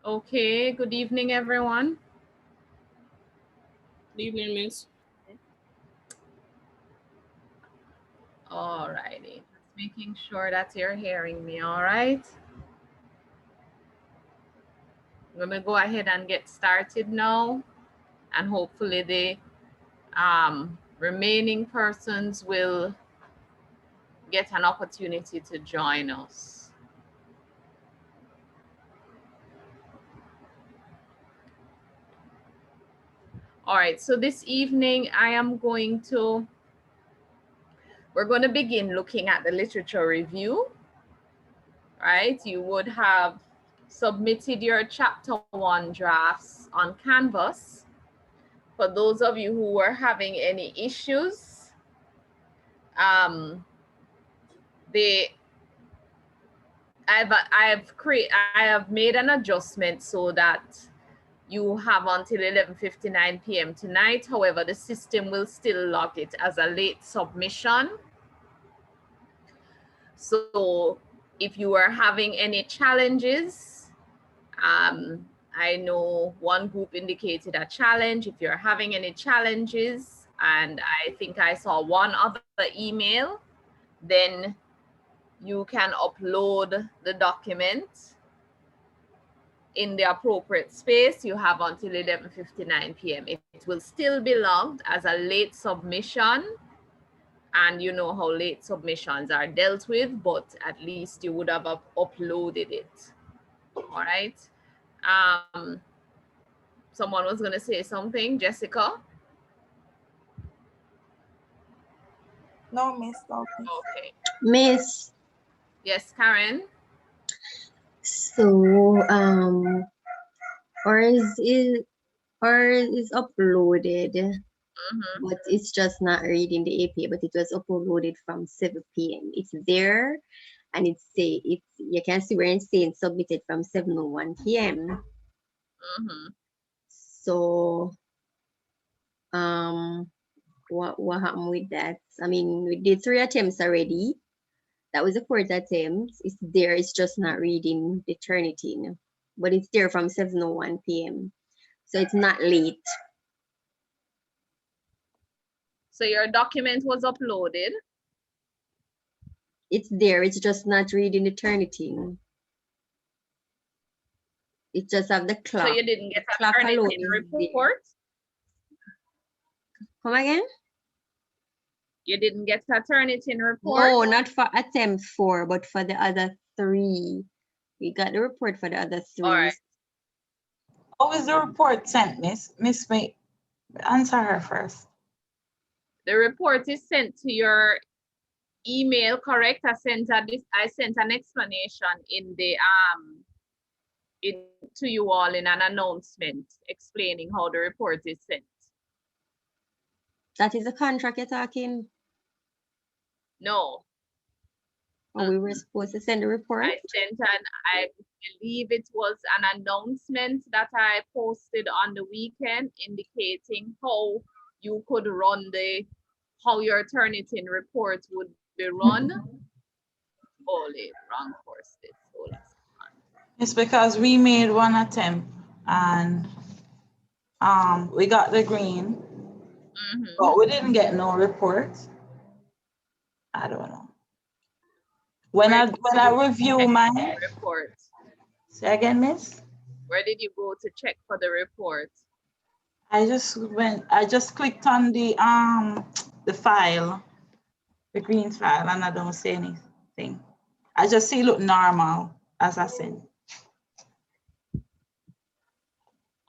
Okay, good evening, everyone. Good evening, Miss. All righty, just making sure that you're hearing me, all right? I'm gonna go ahead and get started now, and hopefully the remaining persons will get an opportunity to join us. All right, so this evening we're going to begin looking at the literature review, right? You would have submitted your chapter 1 drafts on Canvas. For those of you who were having any issues, I have made an adjustment so that you have until 11:59 p.m. tonight. However, the system will still log it as a late submission. So if you are having any challenges, I know one group indicated a challenge. If you're having any challenges, and I think I saw one other email, then you can upload the document in the appropriate space. You have until 11:59 p.m. It will still be logged as a late submission, and you know how late submissions are dealt with, but at least you would have uploaded it. All right. Um, someone was going to say something, Jessica. No, miss, no, miss. Okay. Miss. Yes, Karen. So ours is uploaded, but it's just not reading the APA. But it was uploaded from 7 p.m. It's there, and you can see where it's saying submitted from 7:01 p.m. So what happened with that? I mean, we did 3 attempts already. That was the 4th attempt. It's there. It's just not reading the Turnitin, but it's there from 7:01 p.m. So it's not late. So your document was uploaded. It's there. It's just not reading the Turnitin. It just have the clock. So you didn't get a clock alone Turnitin is report? Come again? You didn't get a Turnitin report? No, not for attempt 4, but for the other 3. We got the report for the other 3. All right. How is the report sent, miss? Miss, may answer her first. The report is sent to your email, correct? I sent an explanation to you all in an announcement explaining how the report is sent. That is the contract you're talking? No. Oh, we were supposed to send a report? I believe it was an announcement that I posted on the weekend indicating how you could how your Turnitin report would be run. Wrong course this. It's because we made 1 attempt and we got the green, but we didn't get no report. I don't know. When I review my report. Say again, miss? Where did you go to check for the report? I just clicked on the file, the green file, and I don't see anything. I just see it look normal, as I said.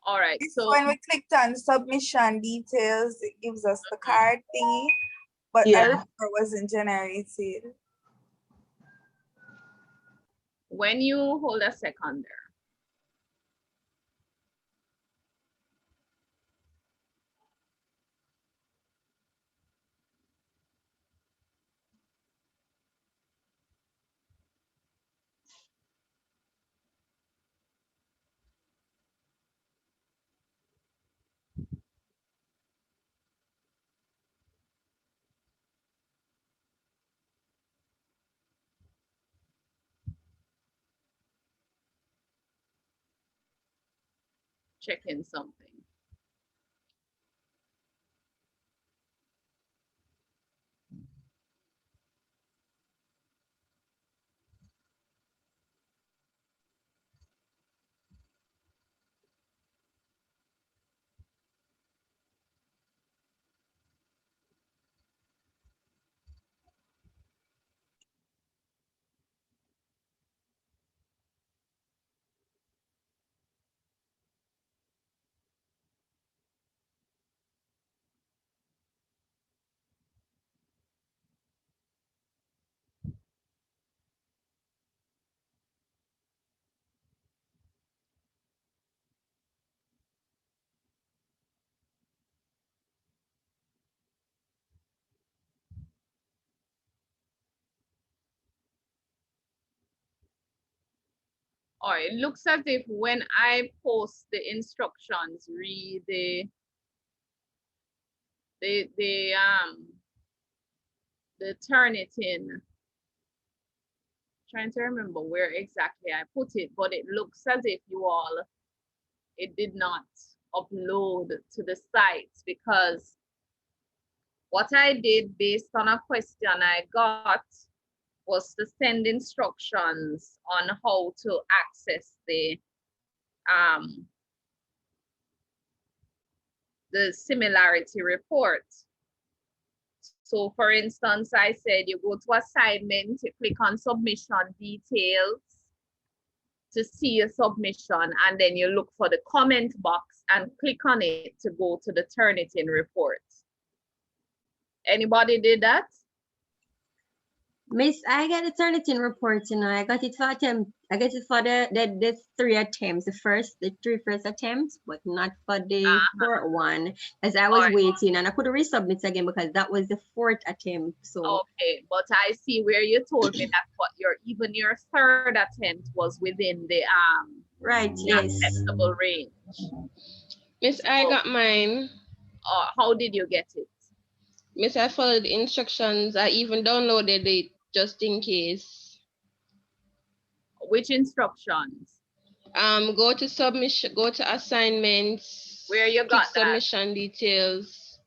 All right. So when we clicked on submission details, it gives us the card thingy, but Yeah. a report wasn't generated. When you hold a second there. checking something. Or it looks as if when I post the instructions, read the Turnitin. Trying to remember where exactly I put it, but it looks as if it did not upload to the sites, because what I did based on a question I got was to send instructions on how to access the similarity report. So for instance, I said you go to assignment, you click on submission details to see your submission, and then you look for the comment box and click on it to go to the Turnitin report. Anybody did that? Miss, I got the Turnitin report, you know. I got it for attempt. I got it for the 3 attempts, the 3 first attempts, but not for the 4th one, as I was waiting, and I could resubmit again because that was the 4th attempt. So okay, but I see where you told me that what even your 3rd attempt was within the right, yes, acceptable range. Miss, I got mine. How did you get it? Miss, I followed the instructions. I even downloaded it just in case. Which instructions? Go to submission, go to assignments. Where you got that? Submission details.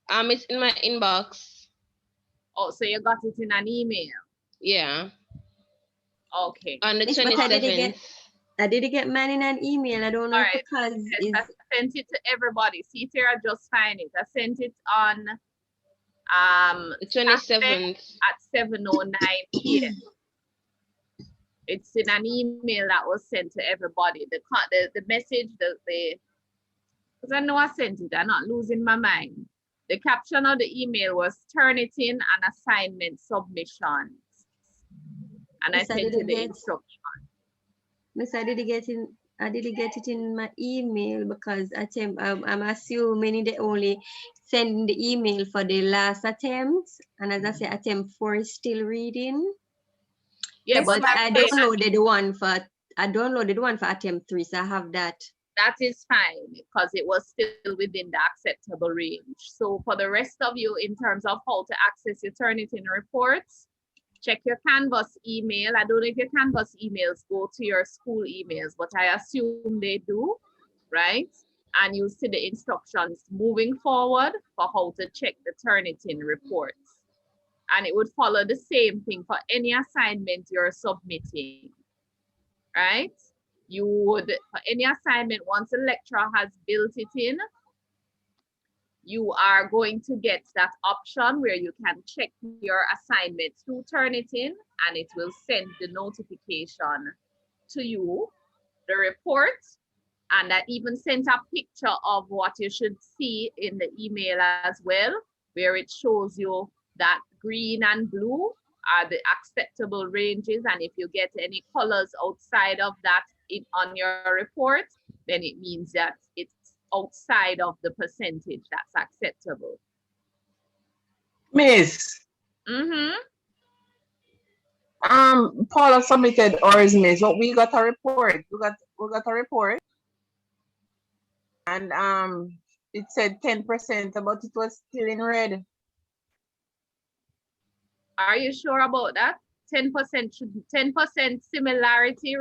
It's in my inbox. Oh, so you got it in an email? Yeah. Okay. On the Miss, 27th. I didn't get mine in an email. I don't know because I sent it to everybody. See, Sarah, just find it. I sent it on the 27th at 7:09 p.m. It's in an email that was sent to everybody. The message, because I know I sent it. I'm not losing my mind. The caption of the email was Turnitin and assignment submissions. And I sent you the instruction. Miss, I didn't get it in my email because I'm assuming they only send the email for the last attempt, and as I say, attempt 4 is still reading. Yeah, but I downloaded the one for attempt 3, so I have that. That is fine because it was still within the acceptable range. So for the rest of you, in terms of how to access your Turnitin reports, check your Canvas email. I don't know if your Canvas emails go to your school emails, but I assume they do, right? And you'll see the instructions moving forward for how to check the Turnitin reports. And it would follow the same thing for any assignment you're submitting, right? You would, for any assignment, once the lecturer has built it in, you are going to get that option where you can check your assignment through Turnitin, and it will send the notification to you, the report, and that even sent a picture of what you should see in the email as well, where it shows you that green and blue are the acceptable ranges, and if you get any colors outside of that on your report, then it means that it's outside of the percentage that's acceptable. Miss. Paula submitted ours, Miss. But we got a report. We got a report. And it said 10%, but it was still in red. Are you sure about that? 10% similarity.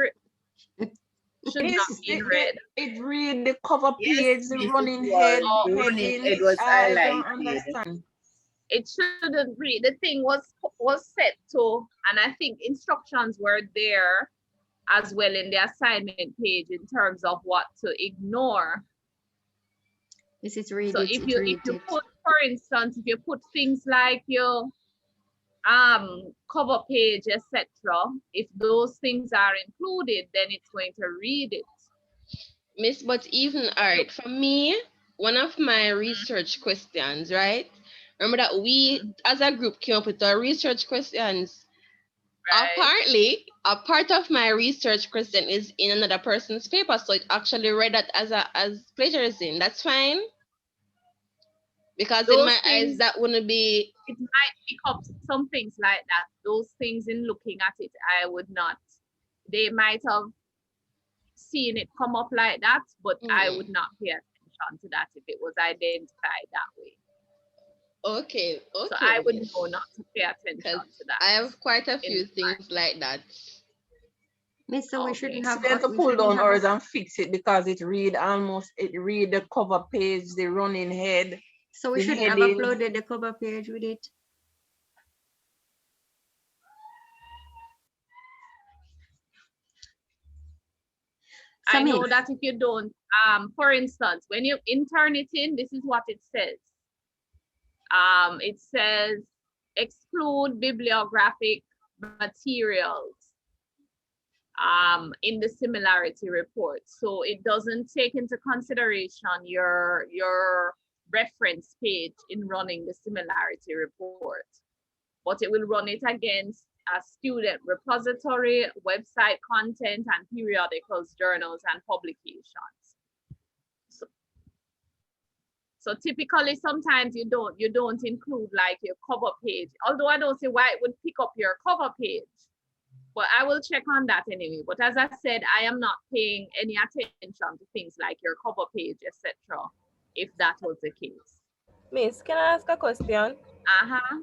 should not be in red. It read the cover Yes, page, the yes, running it head, was running. headings. It was I don't highlighted. understand. It shouldn't read. The thing was set to, and I think instructions were there as well in the assignment page in terms of what to ignore. This is read So it. if It you read it. put, for instance, if you put things like your cover page, etc., if those things are included, then it's going to read it. Miss, but even all right, for me, one of my research questions, right? Remember that we as a group came up with our research questions. Right. Apparently, a part of my research question is in another person's paper, so it actually read that as plagiarism. That's fine. Because Those in my eyes, things- that wouldn't be. It might pick up some things like that. Those things, in looking at it, I would not. They might have seen it come up like that, but I would not pay attention to that if it was identified that way. Okay. So I would know not to pay attention to that. I have quite a few things like that. Miss, so we shouldn't have. So we have to pull down ours and fix it because it read the cover page, the running head. So we the shouldn't have heading. uploaded the cover page with it. I know that if you don't, for instance, when you Turnitin, this is what it says. It says exclude bibliographic materials in the similarity report. So it doesn't take into consideration your reference page in running the similarity report, but it will run it against a student repository, website content, and periodicals, journals, and publications. So typically, sometimes you don't include like your cover page, although I don't see why it would pick up your cover page, but I will check on that anyway. But as I said, I am not paying any attention to things like your cover page, etc., if that was the case. Miss, can I ask a question? All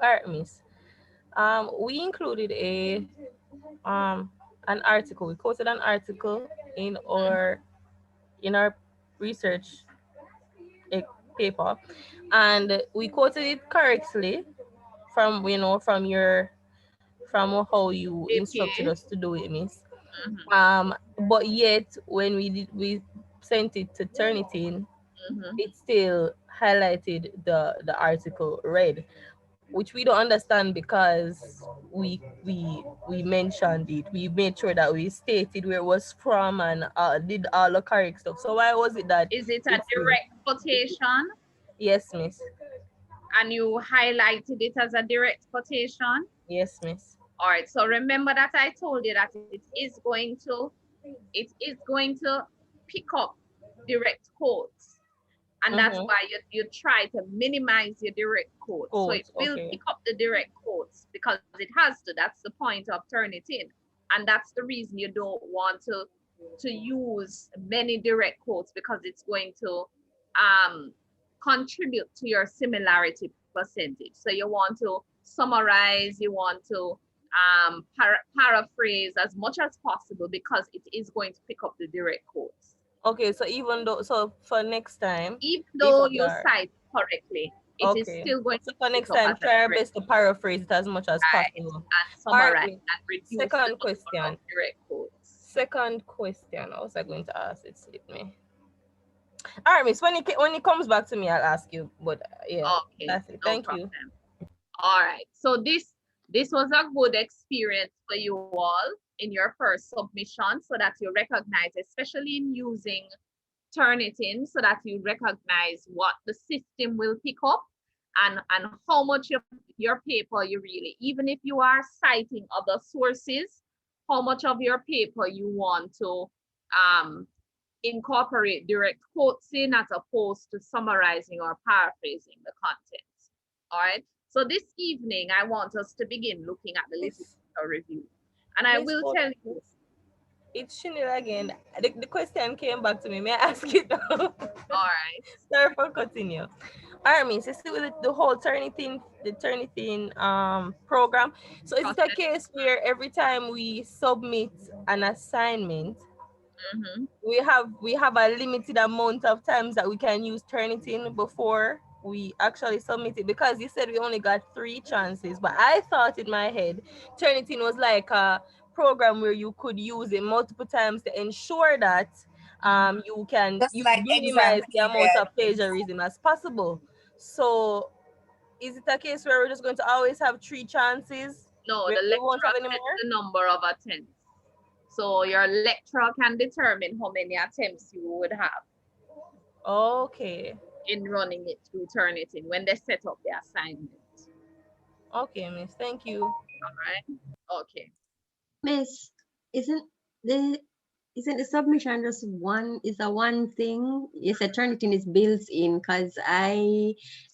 right, Miss. We included an article. We quoted an article in our research paper, and we quoted it correctly from how you instructed us to do it, Miss. But yet when we sent it to Turnitin, it still highlighted the article red, which we don't understand because we mentioned it. We made sure that we stated where it was from and did all the correct stuff. So why was it that? Is it a direct quotation? Yes, Miss. And you highlighted it as a direct quotation? Yes, Miss. All right. So remember that I told you that it is going to pick up direct quotes. And that's why you try to minimize your direct quotes. So it will pick up the direct quotes because it has to. That's the point of Turnitin. And that's the reason you don't want to use many direct quotes, because it's going to contribute to your similarity percentage. So you want to summarize, you want to paraphrase as much as possible, because it is going to pick up the direct quotes. Okay, so so for next time, even though you cite correctly, it is still going to. So for next time, try our best to paraphrase it as much as possible. And summarize and reduce second question. Direct quotes. Second question. What was I going to ask? It slipped me. All right, Miss. When it comes back to me, I'll ask you. But yeah, okay, that's it. Thank you. All right. So this was a good experience for you all in your first submission, so that you recognize, especially in using Turnitin, so that you recognize what the system will pick up and how much of your paper you really, even if you are citing other sources, how much of your paper you want to incorporate direct quotes in, as opposed to summarizing or paraphrasing the content. All right. So this evening, I want us to begin looking at the literature review. And I will tell you. It's Chanel again. The question came back to me. May I ask it now? All right. Sorry for continue. Miss, you see with the whole Turnitin program. So is it a Process. case where every time we submit an assignment, Mhm. we have a limited amount of times that we can use Turnitin before we actually submit it? Because you said we only got 3 chances, but I thought in my head Turnitin was like a program where you could use it multiple times to ensure that you can Just like exam minimize the amount period. of plagiarism as possible. So is it a case where we're just going to always have 3 chances? No, We the won't have lecturer any sets more? the number of attempts. So your lecturer can determine how many attempts you would have Okay. in running it through Turnitin when they set up the assignment. Okay, miss. Thank you. All right. Okay. Miss, isn't the isn't the submission just one thing? You said Turnitin is built in, because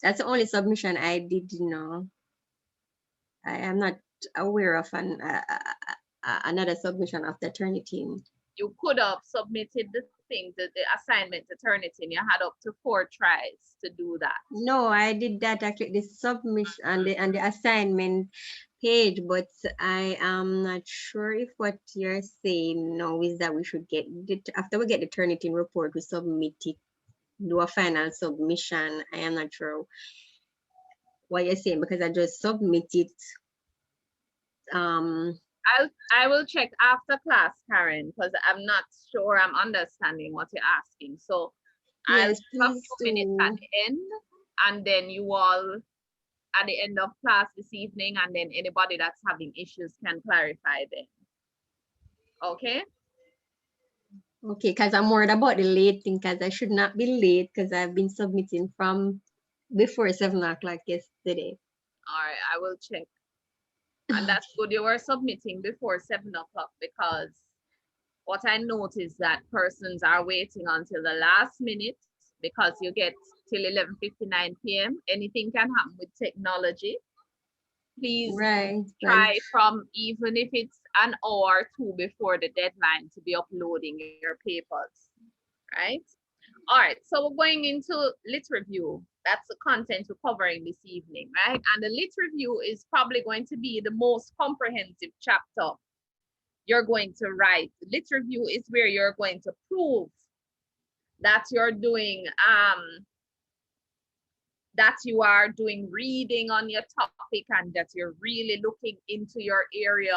that's the only submission I did know. I am not aware of another submission after Turnitin. You could have submitted the assignment to Turnitin. You had up to 4 tries to do that. No, I did that. I clicked the submission and the assignment page, but I am not sure if what you're saying now is that we should get after we get the Turnitin report, we submit it, do a final submission. I am not sure what you're saying, because I just submit it. I will check after class, Karen, because I'm not sure I'm understanding what you're asking. So I'll Yes, have a please few minutes at do. the end, and then you all at the end of class this evening, and then anybody that's having issues can clarify then. Okay? Okay, because I'm worried about the late thing, because I should not be late, because I've been submitting from before 7 o'clock yesterday. All right, I will check. And that's good you were submitting before 7 o'clock, because what I noticed that persons are waiting until the last minute, because you get till 11:59 p.m. Anything can happen with technology. Please Right. try from, even if it's an hour or two before the deadline, to be uploading your papers, right? All right, so we're going into lit review. That's the content we're covering this evening, right? And the lit review is probably going to be the most comprehensive chapter you're going to write. The lit review is where you're going to prove that you're doing that you are doing reading on your topic and that you're really looking into your area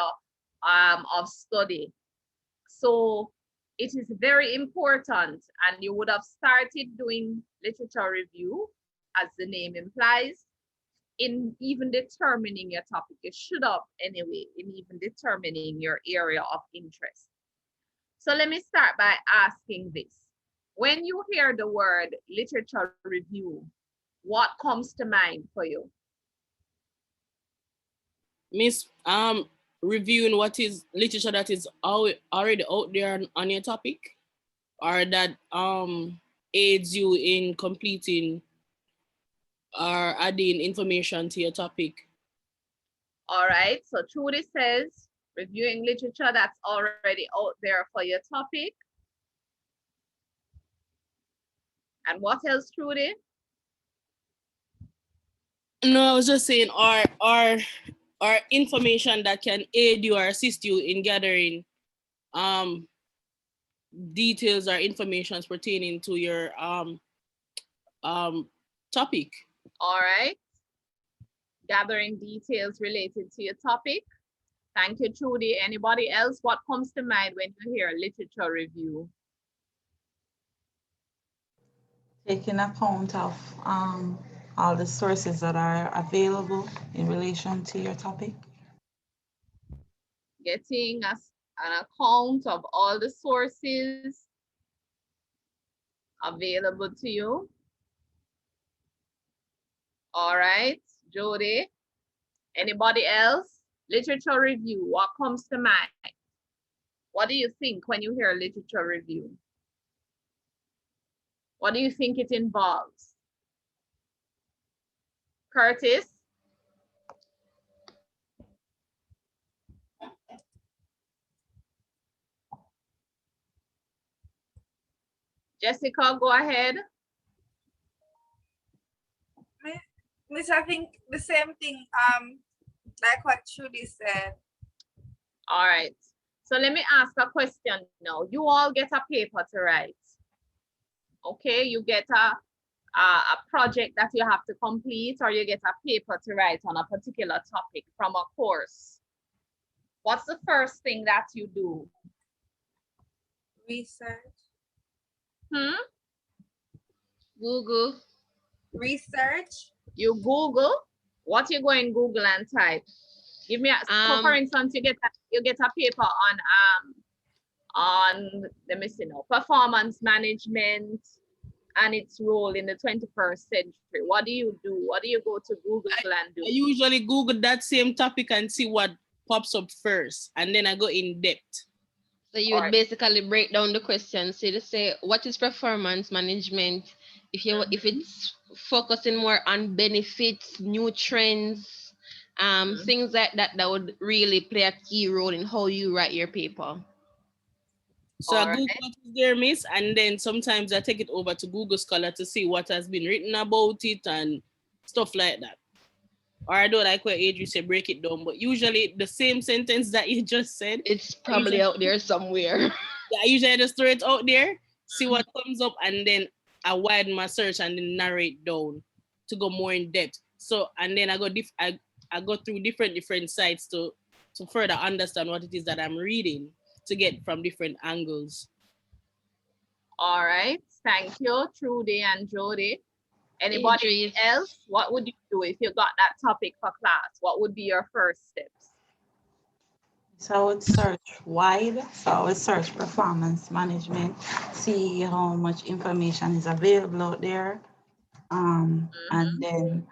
of study. So it is very important, and you would have started doing literature review, as the name implies, in even determining your topic. You should have anyway, in even determining your area of interest. So let me start by asking this. When you hear the word literature review, what comes to mind for you? Miss, reviewing what is literature that is already out there on your topic, or that aids you in completing or adding information to your topic. All right, so Trudy says reviewing literature that's already out there for your topic. And what else, Trudy? No, I was just saying, or information that can aid you or assist you in gathering details or information pertaining to your topic. All right. Gathering details related to your topic. Thank you, Trudy. Anybody else? What comes to mind when you hear literature review? Taking account of all the sources that are available in relation to your topic. Getting an account of all the sources available to you. All right, Jody. Anybody else? Literature review, what comes to mind? What do you think when you hear literature review? What do you think it involves? Curtis? Jessica, go ahead. Miss, I think the same thing, like what Trudy said. All right. So let me ask a question now. You all get a paper to write. Okay, you get a project that you have to complete, or you get a paper to write on a particular topic from a course. What's the first thing that you do? Research. Google. Research. You Google. What you go in Google and type? Give me a, so for instance, you get a paper on let me see now, performance management and its role in the 21st century. What do you do? What do you go to Google and do? I usually Google that same topic and see what pops up first, and then I go in depth. So you would basically break down the question. So you say, what is performance management? If it's focusing more on benefits, new trends, things like that, that would really play a key role in how you write your paper. So I Google what is there, Miss, and then sometimes I take it over to Google Scholar to see what has been written about it and stuff like that. Or I don't like where Adri said break it down, but usually the same sentence that you just said, it's probably out there somewhere. Yeah, I usually just throw it out there, see what comes up, and then I widen my search and then narrate down to go more in depth. So, and then I go through different sites to further understand what it is that I'm reading, to get from different angles. All right, thank you, Trudy and Jody. Anybody else? What would you do if you got that topic for class? What would be your first steps? So I would search wide. So I would search performance management, see how much information is available out there. And then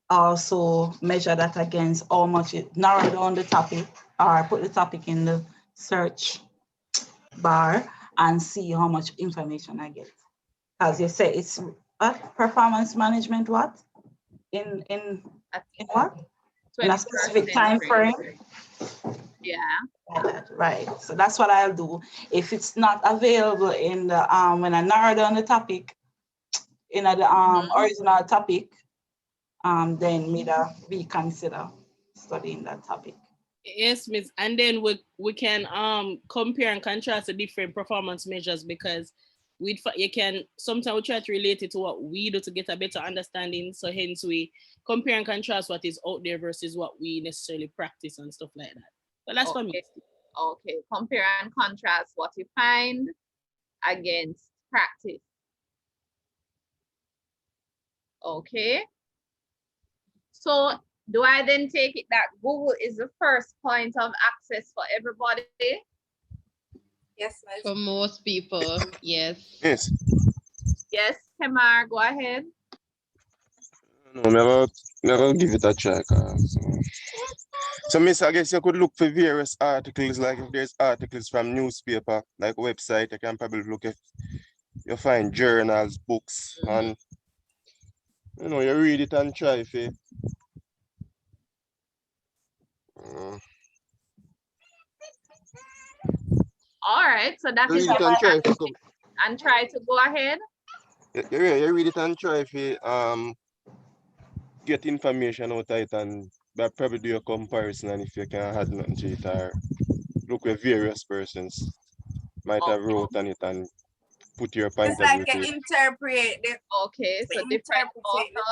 also measure that against how much it narrow down the topic, or put the topic in the search bar and see how much information I get. As you say, it's performance management, what? In what? In a specific time frame? Yeah. Right. So that's what I'll do. If it's not available in the when I narrow down the topic in the original topic, then me reconsider studying that topic. Yes, Miss. And then we can compare and contrast the different performance measures, because you can sometimes we try to relate it to what we do to get a better understanding. So hence we compare and contrast what is out there versus what we necessarily practice and stuff like that. But that's for me. Okay, compare and contrast what you find against practice. Okay. So do I then take it that Google is the first point of access for everybody? Yes, Miss. For most people, yes. Yes. Yes, Kemar, go ahead. No, never give it a try. So, Miss, I guess you could look for various articles, like if there's articles from newspaper, like website, you can probably look if you find journals, books, and you read it and try if it. All right, so that is and try to go ahead. You read it and try if you get information out of it, and probably do a comparison, and if you can add nothing to it, or look where various persons might have wrote on it and put your point of view. It's like interpret the so different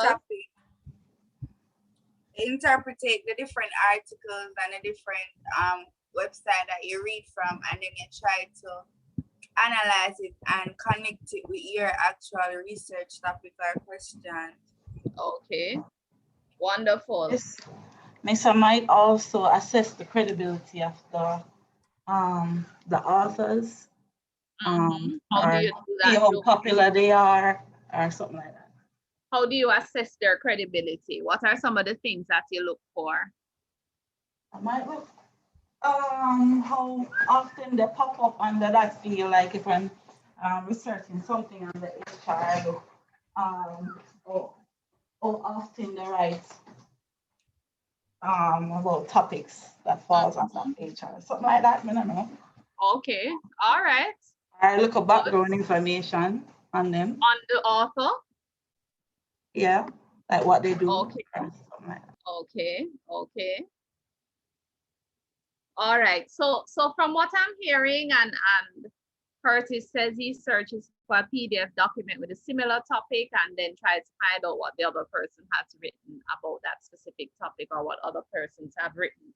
topic. Interpret the different articles and the different website that you read from, and then you try to analyze it and connect it with your actual research topic or question. Okay, wonderful. Yes. Miss, I might also assess the credibility of the authors. How do you do that? See how popular they are, or something like that. How do you assess their credibility? What are some of the things that you look for? I might look how often they pop up under that field. Like if I'm researching something on the HR, I look how often they write about topics that falls under HR, something like that. I don't know. Okay, all right. I look at background information on them. On the author? Yeah. like what they do. Okay. Something like that. Okay. Okay. All right. So from what I'm hearing, and Curtis says he searches for a PDF document with a similar topic and then tries to find out what the other person has written about that specific topic or what other persons have written.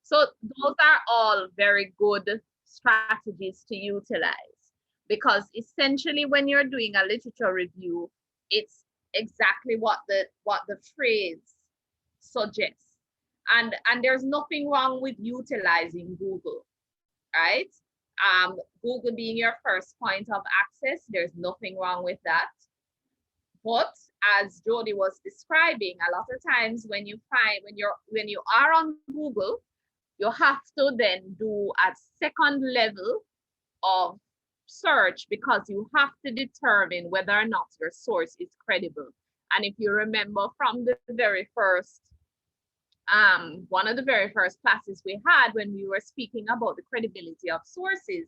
So those are all very good strategies to utilize, because essentially when you're doing a literature review, it's exactly what the phrase suggests. And there's nothing wrong with utilizing Google, right? Google being your first point of access, there's nothing wrong with that. But as Jody was describing, a lot of times when you are on Google, you have to then do a second level of search, because you have to determine whether or not your source is credible. And if you remember from the very first, one of the very first classes we had when we were speaking about the credibility of sources,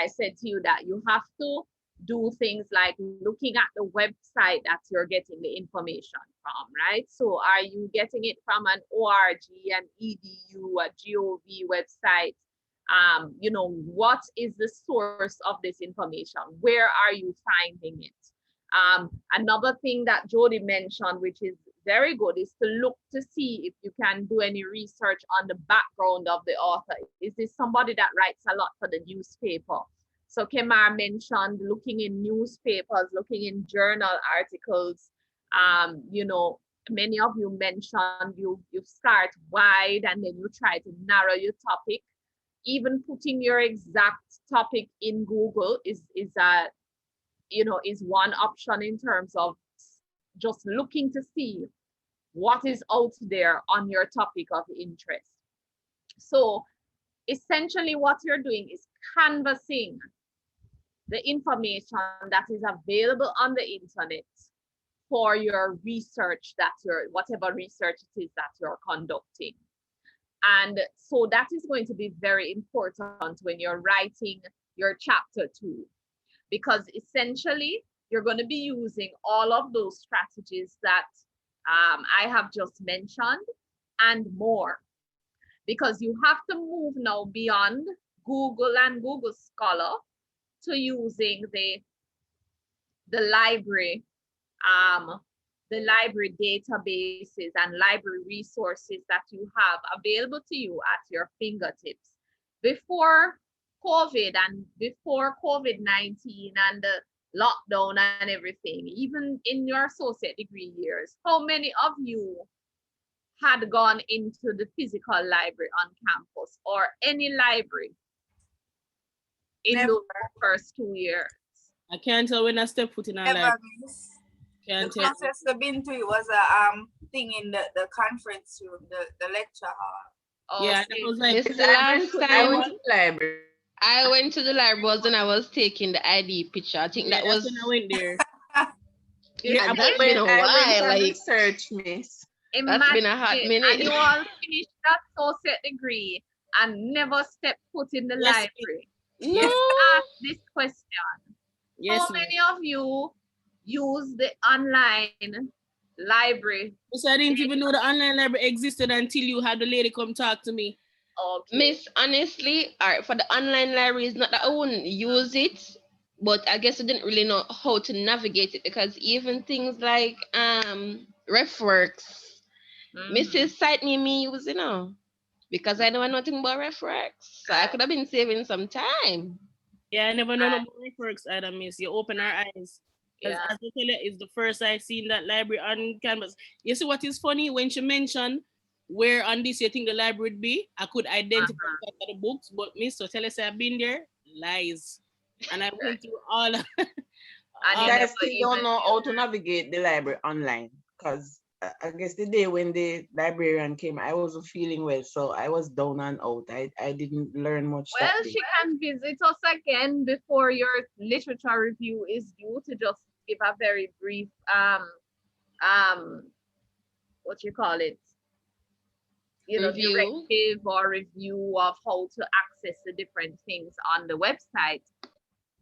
I said to you that you have to do things like looking at the website that you're getting the information from, right? So are you getting it from an ORG, an EDU, a GOV website? You know, what is the source of this information? Where are you finding it? Another thing that Jody mentioned, which is very good, is to look to see if you can do any research on the background of the author. Is this somebody that writes a lot for the newspaper? So Kemar mentioned looking in newspapers, looking in journal articles. You know, many of you mentioned you start wide and then you try to narrow your topic. Even putting your exact topic in Google is one option in terms of just looking to see what is out there on your topic of interest. So essentially what you're doing is canvassing the information that is available on the internet for your research, whatever research it is that you're conducting. And so that is going to be very important when you're writing your chapter 2, because essentially you're going to be using all of those strategies that I have just mentioned and more, because you have to move now beyond Google and Google Scholar to using the library databases and library resources that you have available to you at your fingertips. Before COVID and before COVID-19 and the lockdown and everything, even in your associate degree years, how many of you had gone into the physical library on campus or any library in Never. those first 2 years? I can't tell when I step foot in a Never, library. miss. Can't The tell. closest I've been to it was a thing in the conference room, the lecture hall. Yeah, Okay. that was like This last I went time to the library. I went to the library was when I was taking the ID picture. I think yeah, that that's was when I went there. yeah, I that's went- been a I went while. on Like research, miss. that's been a hot Imagine, minute. and you all finished that associate degree and never stepped foot in the Yes, library. No. Let's ask this question. Yes, How many of you use the online library? so I didn't even know the online library existed until you had the lady come talk to me. Okay. Miss, honestly, all right, for the online library, it's not that I wouldn't use it, but I guess I didn't really know how to navigate it, because even things like RefWorks, Mrs. Site me use, because I know nothing about RefWorks. So I could have been saving some time. Yeah, I never know no more works either, miss. You open our eyes. Because Yeah. as I tell you, it's the first I seen that library on canvas. You see what is funny? When she mentioned where on this you think the library would be, I could identify the books, but miss, so tell us I've been there, lies. And I went through all of And You you guys never still don't even know how to navigate the library online, because I guess the day when the librarian came, I wasn't feeling well, so I was down and out. I didn't learn much Well, that day. she can visit us again before your literature review is due to just give a very brief what you call it, Review. directive or review of how to access the different things on the website.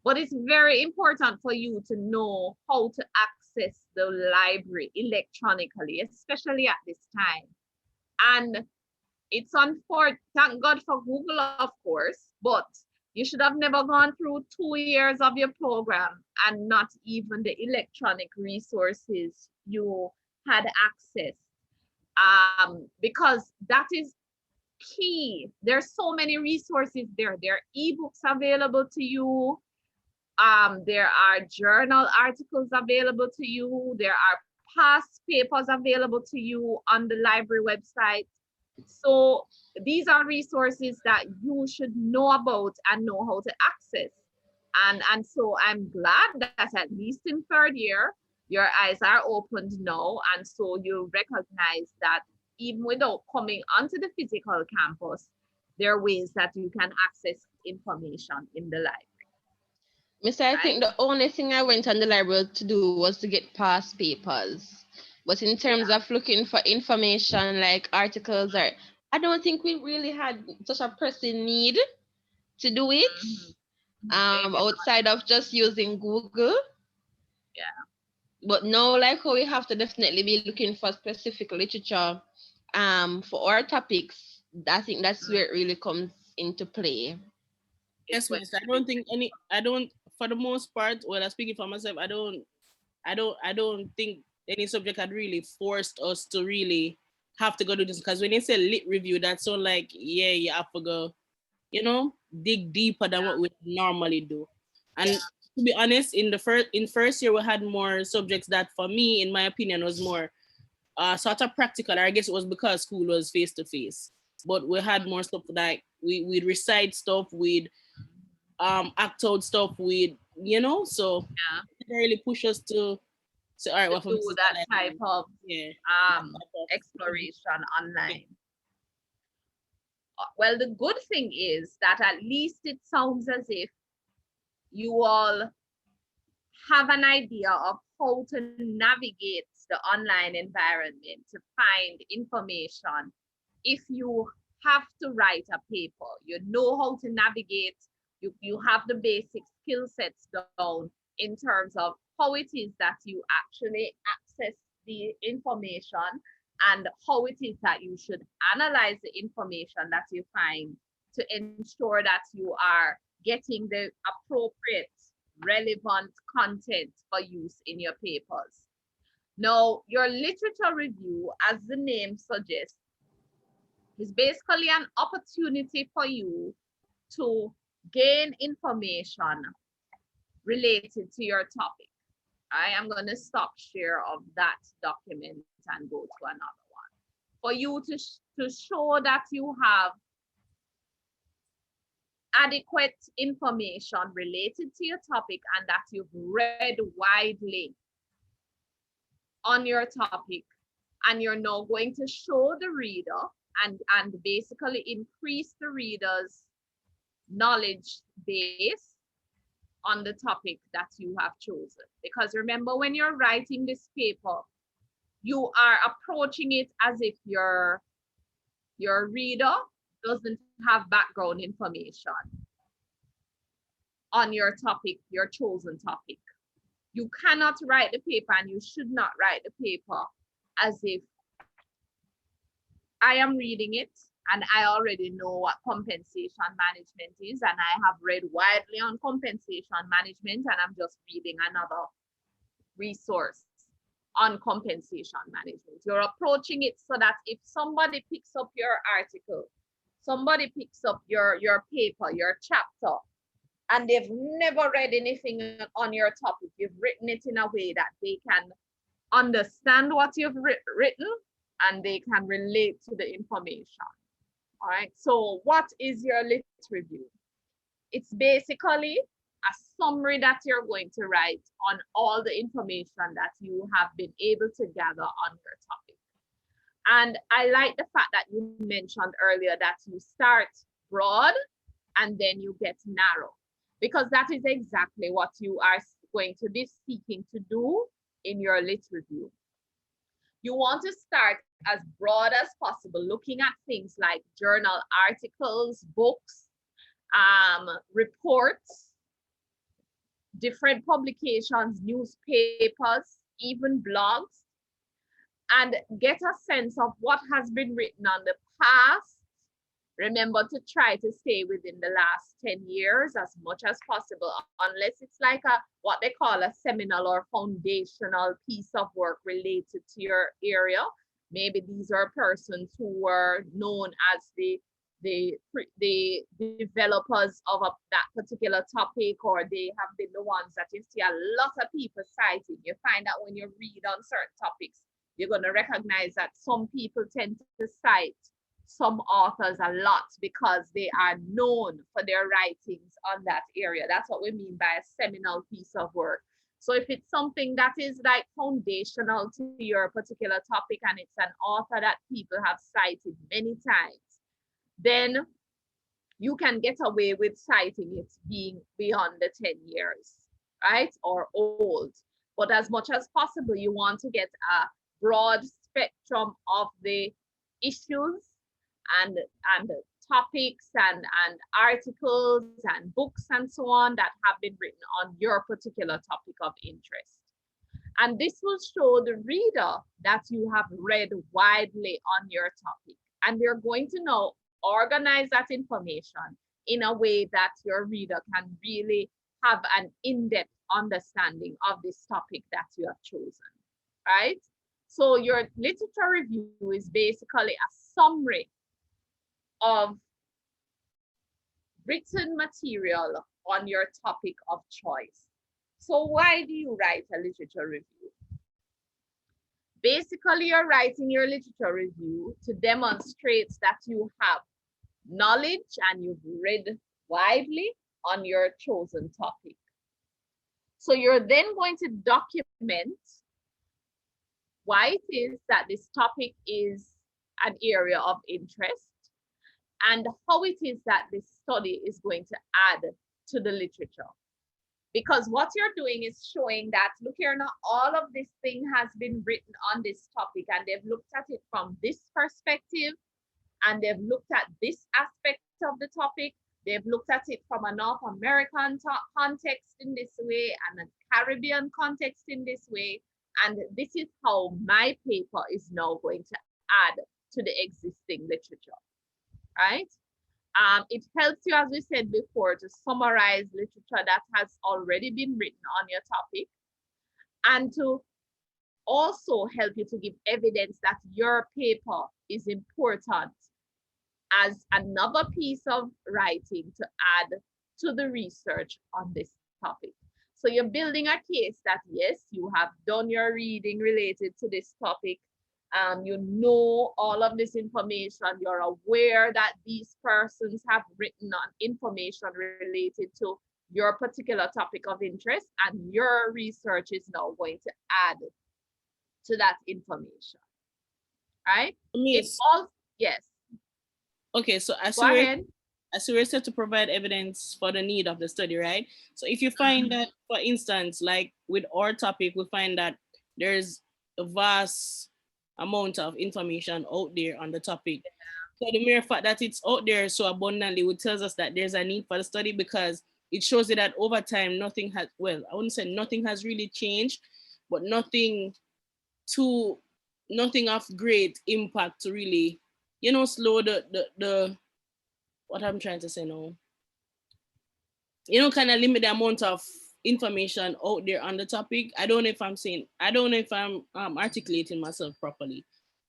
But it's very important for you to know how to access the library electronically, especially at this time. And it's unfortunate, thank God for Google, of course, but you should have never gone through 2 years of your program and not even the electronic resources you had access. Because that is key. There's so many resources there. There are ebooks available to you. There are journal articles available to you. There are past papers available to you on the library website. So these are resources that you should know about and know how to access. And so I'm glad that at least in third year, your eyes are opened now. And so you recognize that even without coming onto the physical campus, there are ways that you can access information in the library. Mister, I think the only thing I went on the library to do was to get past papers. But in terms of looking for information like articles, or I don't think we really had such a pressing need to do it. Outside of just using Google. Yeah. But no, like how we have to definitely be looking for specific literature for our topics. I think that's where it really comes into play. Yes, miss. I don't for the most part, when I'm speaking for myself, I don't think any subject had really forced us to really have to go do this. Because when you say lit review, that's so like, yeah, you have to go, dig deeper than what we normally do. And to be honest, in first year, we had more subjects that for me, in my opinion, was more sort of practical. I guess it was because school was face to face. But we had more stuff like we'd recite stuff, we'd act out stuff, we'd, so it really push us to say, all right, to do that type of exploration online. Well, the good thing is that at least it sounds as if you all have an idea of how to navigate the online environment to find information. If you have to write a paper, you know how to navigate, you have the basic skill sets down in terms of how it is that you actually access the information and how it is that you should analyze the information that you find to ensure that you are getting the appropriate, relevant content for use in your papers. Now, your literature review, as the name suggests, is basically an opportunity for you to gain information related to your topic. I am going to stop share of that document and go to another one. For you to show that you have adequate information related to your topic and that you've read widely on your topic, and you're now going to show the reader and basically increase the reader's knowledge base on the topic that you have chosen. Because remember, when you're writing this paper, you are approaching it as if your reader doesn't have background information on your topic, your chosen topic. You cannot write the paper, and you should not write the paper as if I am reading it and I already know what compensation management is, and I have read widely on compensation management, and I'm just reading another resource on compensation management. You're approaching it so that if somebody picks up your article, somebody picks up your paper, your chapter, and they've never read anything on your topic, you've written it in a way that they can understand what you've written and they can relate to the information. All right, so what is your lit review? It's basically a summary that you're going to write on all the information that you have been able to gather on your topic. And I like the fact that you mentioned earlier that you start broad and then you get narrow, because that is exactly what you are going to be seeking to do in your lit review. You want to start as broad as possible, looking at things like journal articles, books, reports, different publications, newspapers, even blogs, and get a sense of what has been written on the past. Remember to try to stay within the last 10 years as much as possible, unless it's like what they call a seminal or foundational piece of work related to your area. Maybe these are persons who were known as the developers of that particular topic, or they have been the ones that you see a lot of people citing. You find that when you read on certain topics, you're going to recognize that some people tend to cite some authors a lot because they are known for their writings on that area. That's what we mean by a seminal piece of work. So if it's something that is like foundational to your particular topic and it's an author that people have cited many times, then you can get away with citing it being beyond the 10 years, right? Or old. But as much as possible, you want to get a broad spectrum of the issues and topics and articles and books and so on that have been written on your particular topic of interest. And this will show the reader that you have read widely on your topic. And they're going to now organize that information in a way that your reader can really have an in-depth understanding of this topic that you have chosen, right? So your literature review is basically a summary of written material on your topic of choice. So why do you write a literature review? Basically, you're writing your literature review to demonstrate that you have knowledge and you've read widely on your chosen topic. So you're then going to document why it is that this topic is an area of interest and how it is that this study is going to add to the literature. Because what you're doing is showing that, look here, now all of this thing has been written on this topic and they've looked at it from this perspective and they've looked at this aspect of the topic. They've looked at it from a North American context in this way and a Caribbean context in this way. And this is how my paper is now going to add to the existing literature, right? It helps you, as we said before, to summarize literature that has already been written on your topic and to also help you to give evidence that your paper is important as another piece of writing to add to the research on this topic. So you're building a case that, yes, you have done your reading related to this topic. You know all of this information. You're aware that these persons have written on information related to your particular topic of interest, and your research is now going to add to that information, right? Yes. Yes. Okay, so as we were said to provide evidence for the need of the study, right? So if you find that, for instance, like with our topic, we find that there's a vast amount of information out there on the topic. So the mere fact that it's out there so abundantly would tells us that there's a need for the study, because it shows you that over time nothing has, well, I wouldn't say nothing has really changed, but nothing of great impact to really, you know, slow the what I'm trying to say now, you know, kind of limit the amount of information out there on the topic. I don't know if I'm articulating myself properly.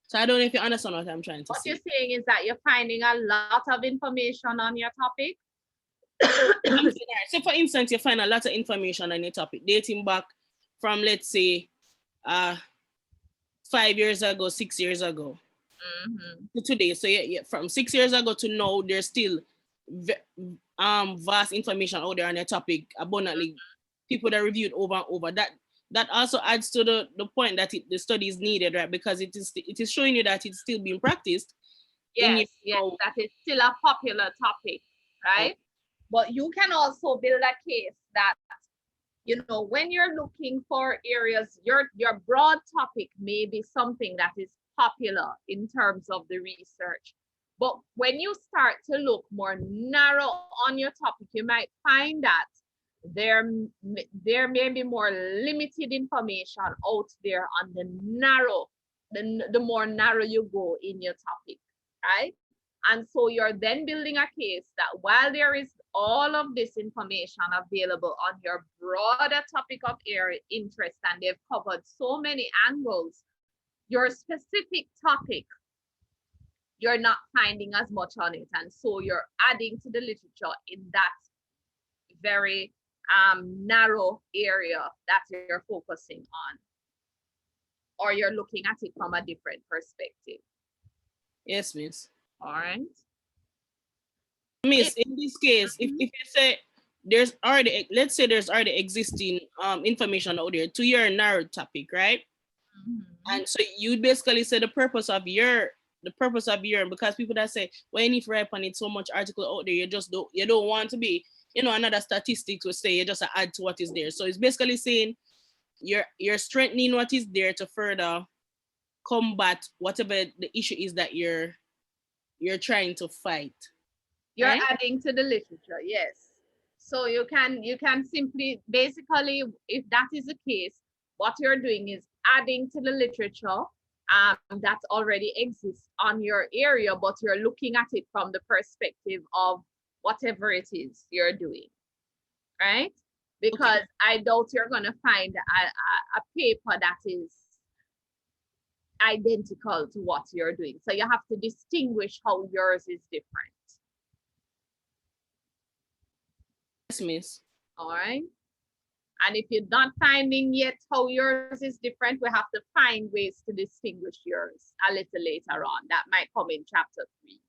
So I don't know if you understand what I'm trying to say. What you're saying is that you're finding a lot of information on your topic? So for instance, you find a lot of information on your topic dating back from, let's say, 5 years ago, 6 years ago, to today. So yeah, from 6 years ago to now, there's still vast information out there on your topic, abundantly. People that reviewed over and over. That also adds to the point that the study is needed, right? Because it is showing you that it's still being practiced. Yes, that is still a popular topic, right? But you can also build a case that, you know, when you're looking for areas, your broad topic may be something that is popular in terms of the research. But when you start to look more narrow on your topic, you might find that there may be more limited information out there on the narrow, the more narrow you go in your topic, right? And so you're then building a case that while there is all of this information available on your broader topic of area interest, and they've covered so many angles, your specific topic, you're not finding as much on it. And so you're adding to the literature in that very narrow area that you're focusing on, or you're looking at it from a different perspective. Yes, Miss. All right. Miss, in this case, if you say there's already, let's say there's already existing information out there to your narrow topic, right? And so you basically say the purpose of your, because people that say, well, you need to write on it so much article out there, you don't want to be, you know, another statistics would say you just add to what is there. So it's basically saying you're strengthening what is there to further combat whatever the issue is that you're trying to fight. You're right? adding to the literature, yes. So you can simply, basically, if that is the case, what you're doing is adding to the literature that already exists on your area, but you're looking at it from the perspective of whatever it is you're doing, right? Because okay. I doubt you're going to find a paper that is identical to what you're doing. So you have to distinguish how yours is different. Yes, Miss. All right. And if you're not finding yet how yours is different, we have to find ways to distinguish yours a little later on. That might come in chapter 3.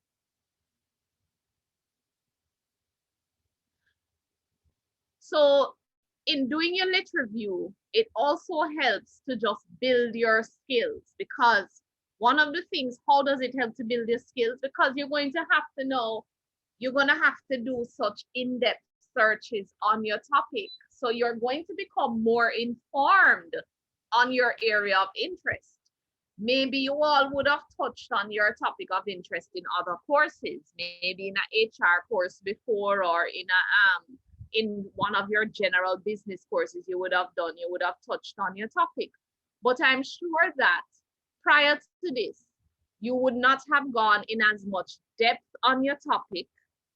So in doing your lit review, it also helps to just build your skills, because one of the things, how does it help to build your skills? Because you're going to have to know, you're going to have to do such in-depth searches on your topic. So you're going to become more informed on your area of interest. Maybe you all would have touched on your topic of interest in other courses, maybe in an HR course before, or in one of your general business courses you would have touched on your topic. But I'm sure that prior to this, you would not have gone in as much depth on your topic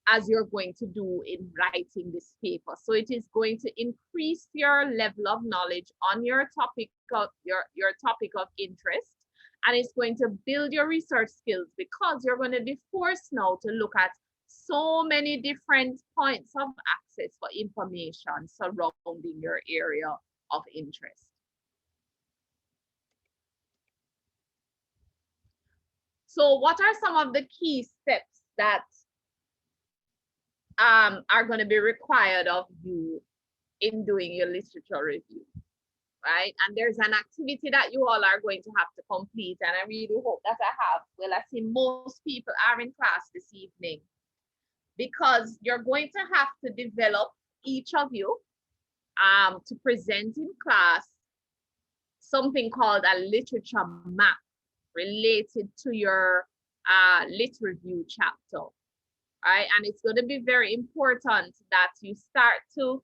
as you're going to do in writing this paper. So it is going to increase your level of knowledge on your topic of your topic of interest, and it's going to build your research skills, because you're going to be forced now to look at so many different points of access for information surrounding your area of interest. So what are some of the key steps that are going to be required of you in doing your literature review, right? And there's an activity that you all are going to have to complete, and I really hope that I see most people are in class this evening, because you're going to have to develop, each of you, to present in class something called a literature map related to your lit review chapter. Right? And it's going to be very important that you start to,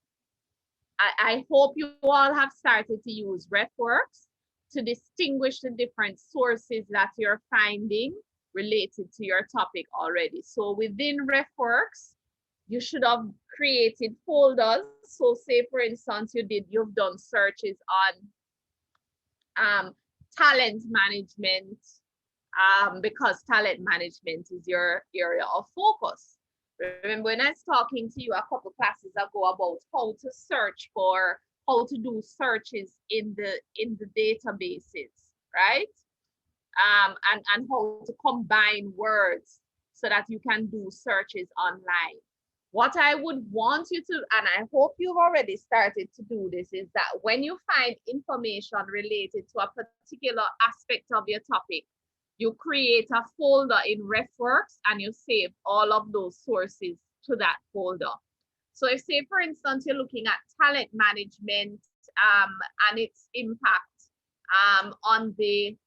I hope you all have started to use RefWorks to distinguish the different sources that you're finding related to your topic already. So within RefWorks, you should have created folders. So say, for instance, you've done searches on talent management, because talent management is your area of focus. Remember when I was talking to you a couple classes ago about how to do searches in the databases, right? And how to combine words so that you can do searches online. What I would want you to, and I hope you've already started to do this, is that when you find information related to a particular aspect of your topic, you create a folder in RefWorks and you save all of those sources to that folder. So if, say, for instance, you're looking at talent management and its impact on the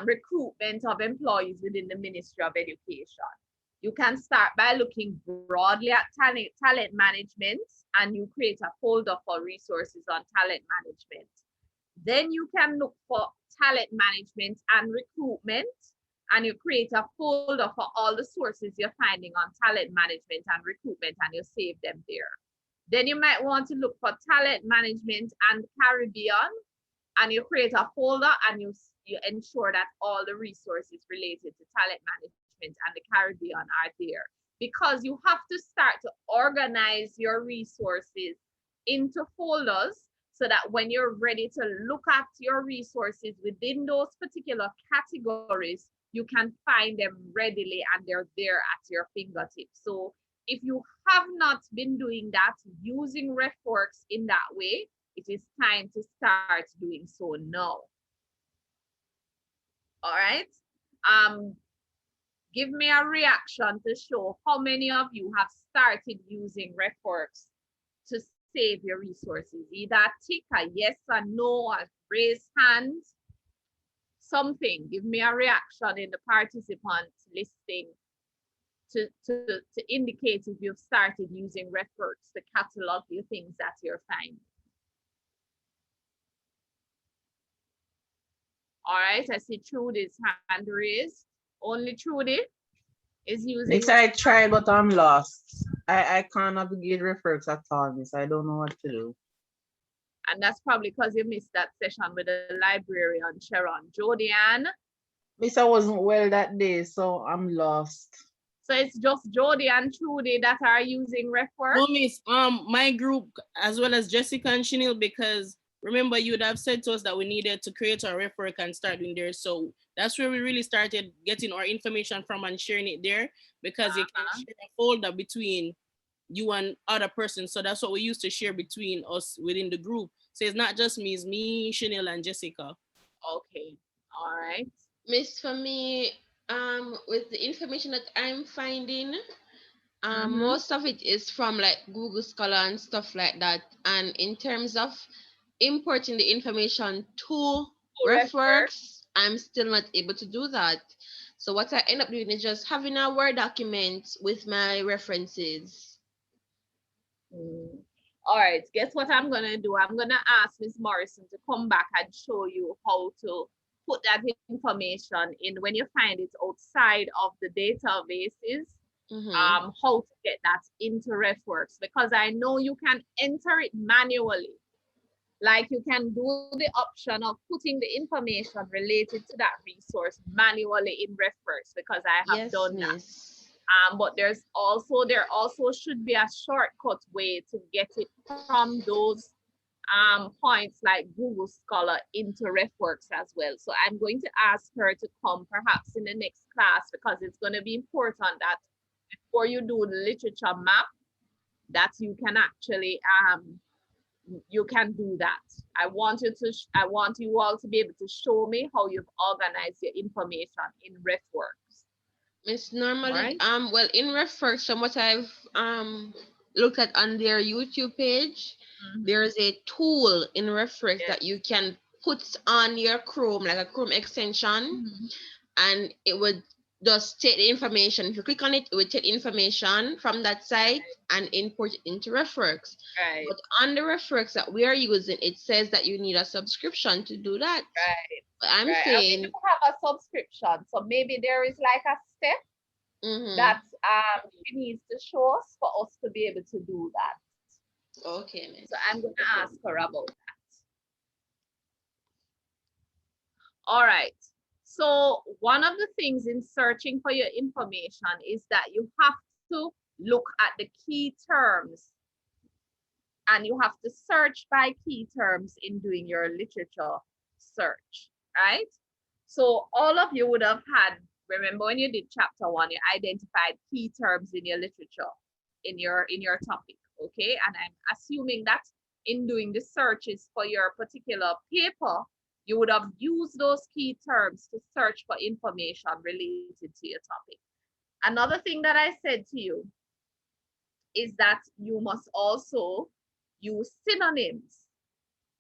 recruitment of employees within the Ministry of Education, You can start by looking broadly at talent management, and you create a folder for resources on talent management. Then you can look for talent management and recruitment, and you create a folder for all the sources you're finding on talent management and recruitment, and you save them there. Then you might want to look for talent management and Caribbean, and you create a folder and you ensure that all the resources related to talent management and the Caribbean are there, because you have to start to organize your resources into folders so that when you're ready to look at your resources within those particular categories, you can find them readily and they're there at your fingertips. So if you have not been doing that, using RefWorks in that way, it is time to start doing so now. All right. Give me a reaction to show how many of you have started using RefWorks to save your resources. Either tick a yes or no, or raise hands, something. Give me a reaction in the participants listing to indicate if you've started using RefWorks to catalog your things that you're finding. All right, I see Trudy's hand raised. Only Trudy is using. Miss, I tried, but I'm lost. I can't navigate RefWorks at all, Miss. I don't know what to do. And that's probably because you missed that session with the librarian, Sharon. Jodianne? Miss, I wasn't well that day, so I'm lost. So it's just Jody and Trudy that are using RefWorks? No, Miss, my group, as well as Jessica and Chanel, because remember you would have said to us that we needed to create our RefWork and start doing there. So that's where we really started getting our information from and sharing it there, because you can share a folder between you and other persons. So that's what we used to share between us within the group. So it's not just me, it's me, Chanel, and Jessica. Okay, all right. Miss, for me, with the information that I'm finding, most of it is from like Google Scholar and stuff like that. And in terms of importing the information to RefWorks, I'm still not able to do that. So what I end up doing is just having a Word document with my references. All right, guess what I'm gonna do? I'm gonna ask Ms. Morrison to come back and show you how to put that information in when you find it outside of the databases, how to get that into RefWorks, because I know you can enter it manually. Like you can do the option of putting the information related to that resource manually in RefWorks, because I have done that. But there also should be a shortcut way to get it from those points like Google Scholar into RefWorks as well. So I'm going to ask her to come perhaps in the next class, because it's going to be important that before you do the literature map, that you can actually you can do that. I want you all to be able to show me how you've organized your information in RefWorks. It's normally well in RefWorks, from what I've looked at on their YouTube page, there's a tool in RefWorks that you can put on your Chrome, like a Chrome extension, and it would just take the information. If you click on it, it would take information from that site and import it into RefWorks. But on the RefWorks that we are using, it says that you need a subscription to do that. But I'm saying we do have a subscription, so maybe there is like a step that she needs to show us for us to be able to do that. Okay, miss. So I'm going to ask her about that. All right. So one of the things in searching for your information is that you have to look at the key terms, and you have to search by key terms in doing your literature search, right? So all of you would have had, remember when you did chapter 1, you identified key terms in your literature, in your topic, okay? And I'm assuming that in doing the searches for your particular paper, you would have used those key terms to search for information related to your topic. Another thing that I said to you is that you must also use synonyms.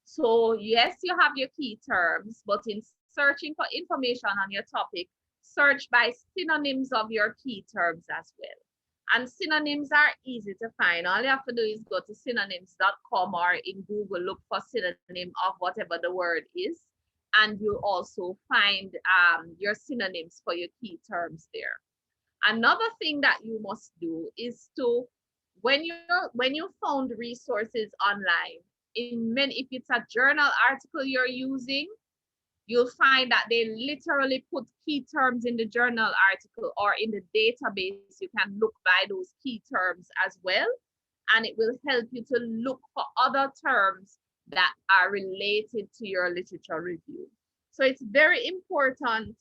So yes, you have your key terms, but in searching for information on your topic, search by synonyms of your key terms as well. And synonyms are easy to find. All you have to do is go to synonyms.com or in Google, look for synonym of whatever the word is. And you'll also find your synonyms for your key terms there. Another thing that you must do is to, when you found resources online, if it's a journal article you're using, you'll find that they literally put key terms in the journal article or in the database. You can look by those key terms as well, and it will help you to look for other terms that are related to your literature review. So it's very important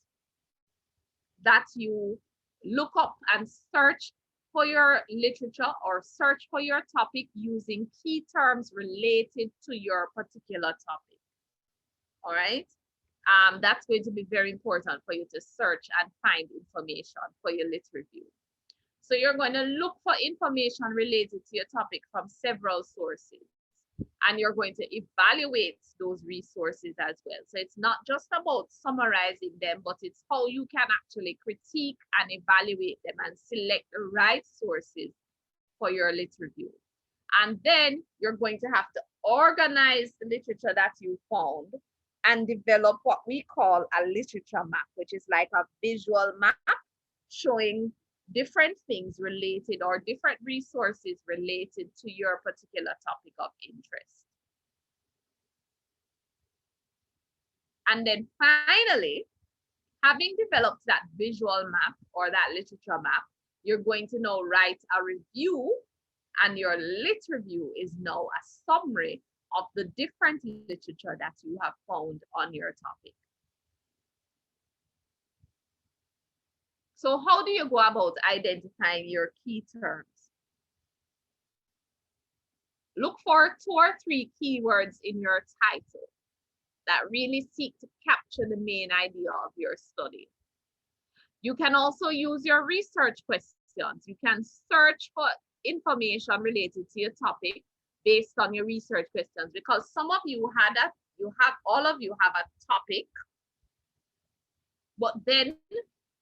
that you look up and search for your literature or search for your topic using key terms related to your particular topic. All right. That's going to be very important for you to search and find information for your lit review. So you're going to look for information related to your topic from several sources, and you're going to evaluate those resources as well. So it's not just about summarizing them, but it's how you can actually critique and evaluate them and select the right sources for your lit review. And then you're going to have to organize the literature that you found and develop what we call a literature map, which is like a visual map showing different things related or different resources related to your particular topic of interest. And then finally, having developed that visual map or that literature map, you're going to now write a review, and your lit review is now a summary of the different literature that you have found on your topic. So how do you go about identifying your key terms? Look for 2 or 3 keywords in your title that really seek to capture the main idea of your study. You can also use your research questions. You can search for information related to your topic based on your research questions, because some of you all of you have a topic, but then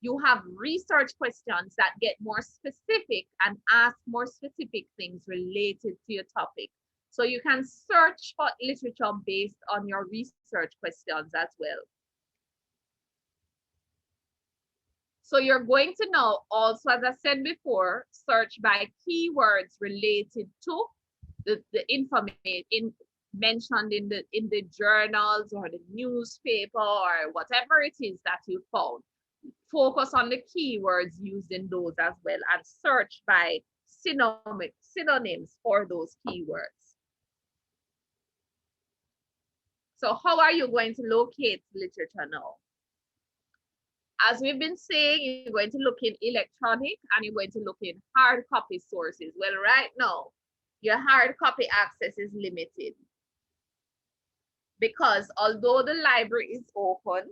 you have research questions that get more specific and ask more specific things related to your topic. So you can search for literature based on your research questions as well. So you're going to now also, as I said before, search by keywords related to the information mentioned in the journals or the newspaper or whatever it is that you found. Focus on the keywords used in those as well, and search by synonyms for those keywords. So how are you going to locate literature now? As we've been saying, you're going to look in electronic and you're going to look in hard copy sources. Well, right now, your hard copy access is limited, because although the library is open,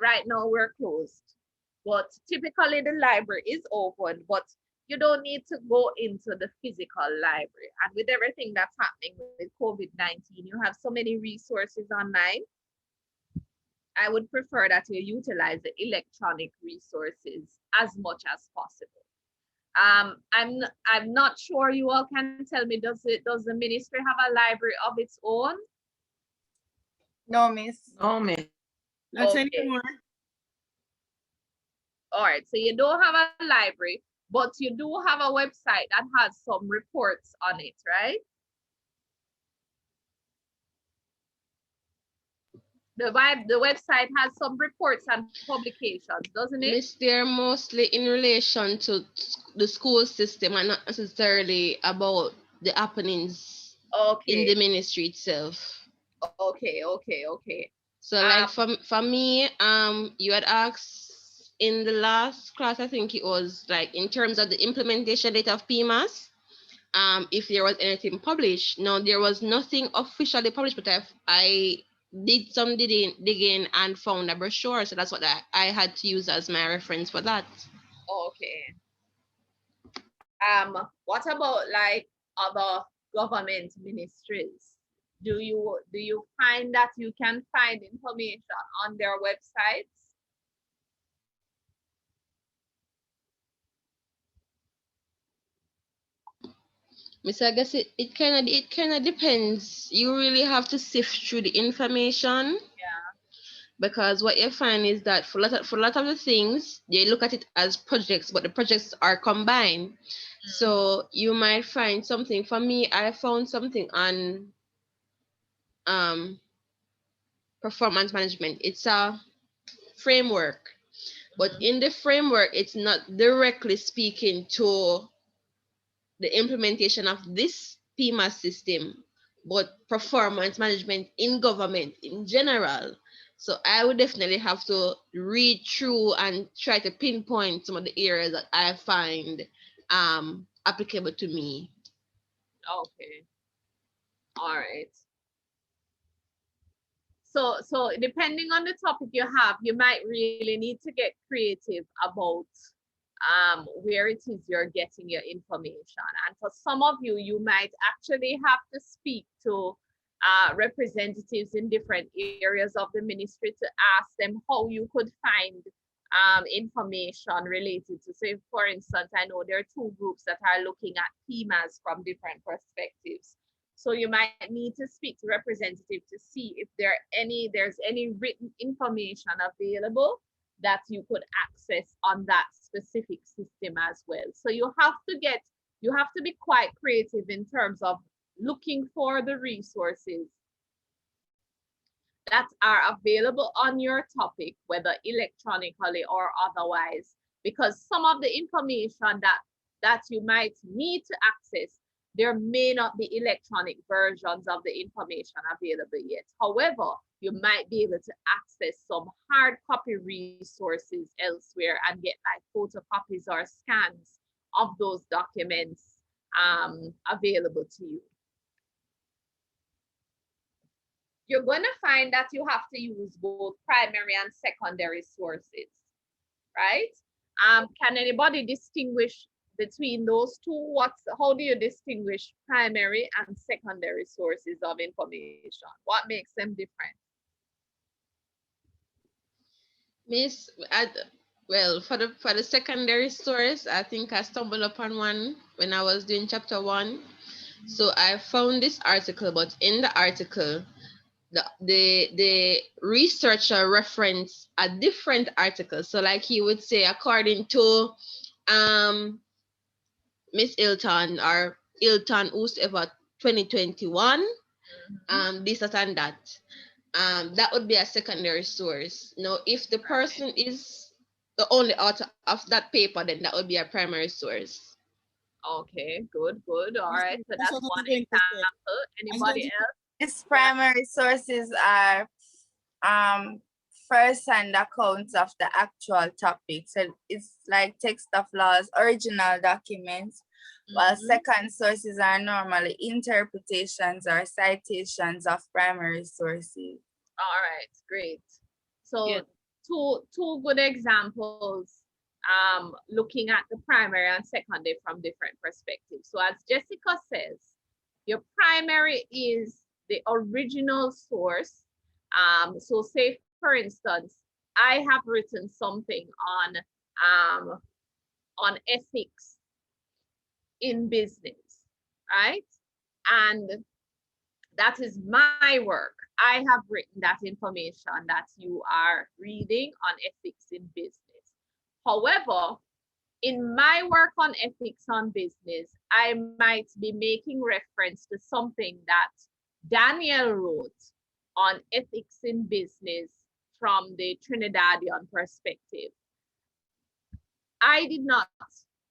right now we're closed, but typically the library is open, but you don't need to go into the physical library. And with everything that's happening with COVID-19, you have so many resources online. I would prefer that you utilize the electronic resources as much as possible. I'm not sure you all can tell me, does the ministry have a library of its own? No, miss. No, miss. Not Okay. anymore. All right, so you don't have a library, but you do have a website that has some reports on it, right? The website has some reports and publications, doesn't it? Miss, they're mostly in relation to the school system and not necessarily about the happenings in the ministry itself. Okay. So like for me, you had asked in the last class, I think it was like in terms of the implementation date of PMAS, if there was anything published. No, there was nothing officially published, but I did some digging and found a brochure. So that's what I had to use as my reference for that. Okay. What about like other government ministries? Do you find that you can find information on their websites? Miss, I guess it kind of depends. You really have to sift through the information. Yeah. Because what you find is that for a lot of the things, they look at it as projects, but the projects are combined. So you might find something. For me, I found something on performance management. It's a framework, but in the framework, it's not directly speaking to the implementation of this PMAS system, but performance management in government in general. So I would definitely have to read through and try to pinpoint some of the areas that I find applicable to me. Okay. All right. So depending on the topic you have, you might really need to get creative about where it is you're getting your information. And for some of you, you might actually have to speak to representatives in different areas of the ministry to ask them how you could find information related to, say, for instance, I know there are two groups that are looking at PMAS from different perspectives. So you might need to speak to representatives to see if there's any written information available that you could access on that specific system as well. So you have to be quite creative in terms of looking for the resources that are available on your topic, whether electronically or otherwise, because some of the information that you might need to access, there may not be electronic versions of the information available yet. However, you might be able to access some hard copy resources elsewhere and get like photocopies or scans of those documents available to you. You're going to find that you have to use both primary and secondary sources, right? Can anybody distinguish between those two? How do you distinguish primary and secondary sources of information? What makes them different? Miss, well, for the secondary source, I think I stumbled upon one when I was doing chapter 1. So I found this article, but in the article, the researcher referenced a different article. So like he would say, according to Miss Ilton or Ilton whoever 2021, this, that, and that. That would be a secondary source. Now, if the person is the only author of that paper, then that would be a primary source. Okay, good. All right. So that's one example. Anybody else? These primary sources are first-hand accounts of the actual topic. So it's like text of laws, original documents, while second sources are normally interpretations or citations of primary sources. All right, great. So two good examples looking at the primary and secondary from different perspectives. So as Jessica says, your primary is the original source. So say, for instance, I have written something on ethics in business, right? And that is my work. I have written that information that you are reading on ethics in business. However, in my work on ethics on business, I might be making reference to something that Daniel wrote on ethics in business from the Trinidadian perspective. I did not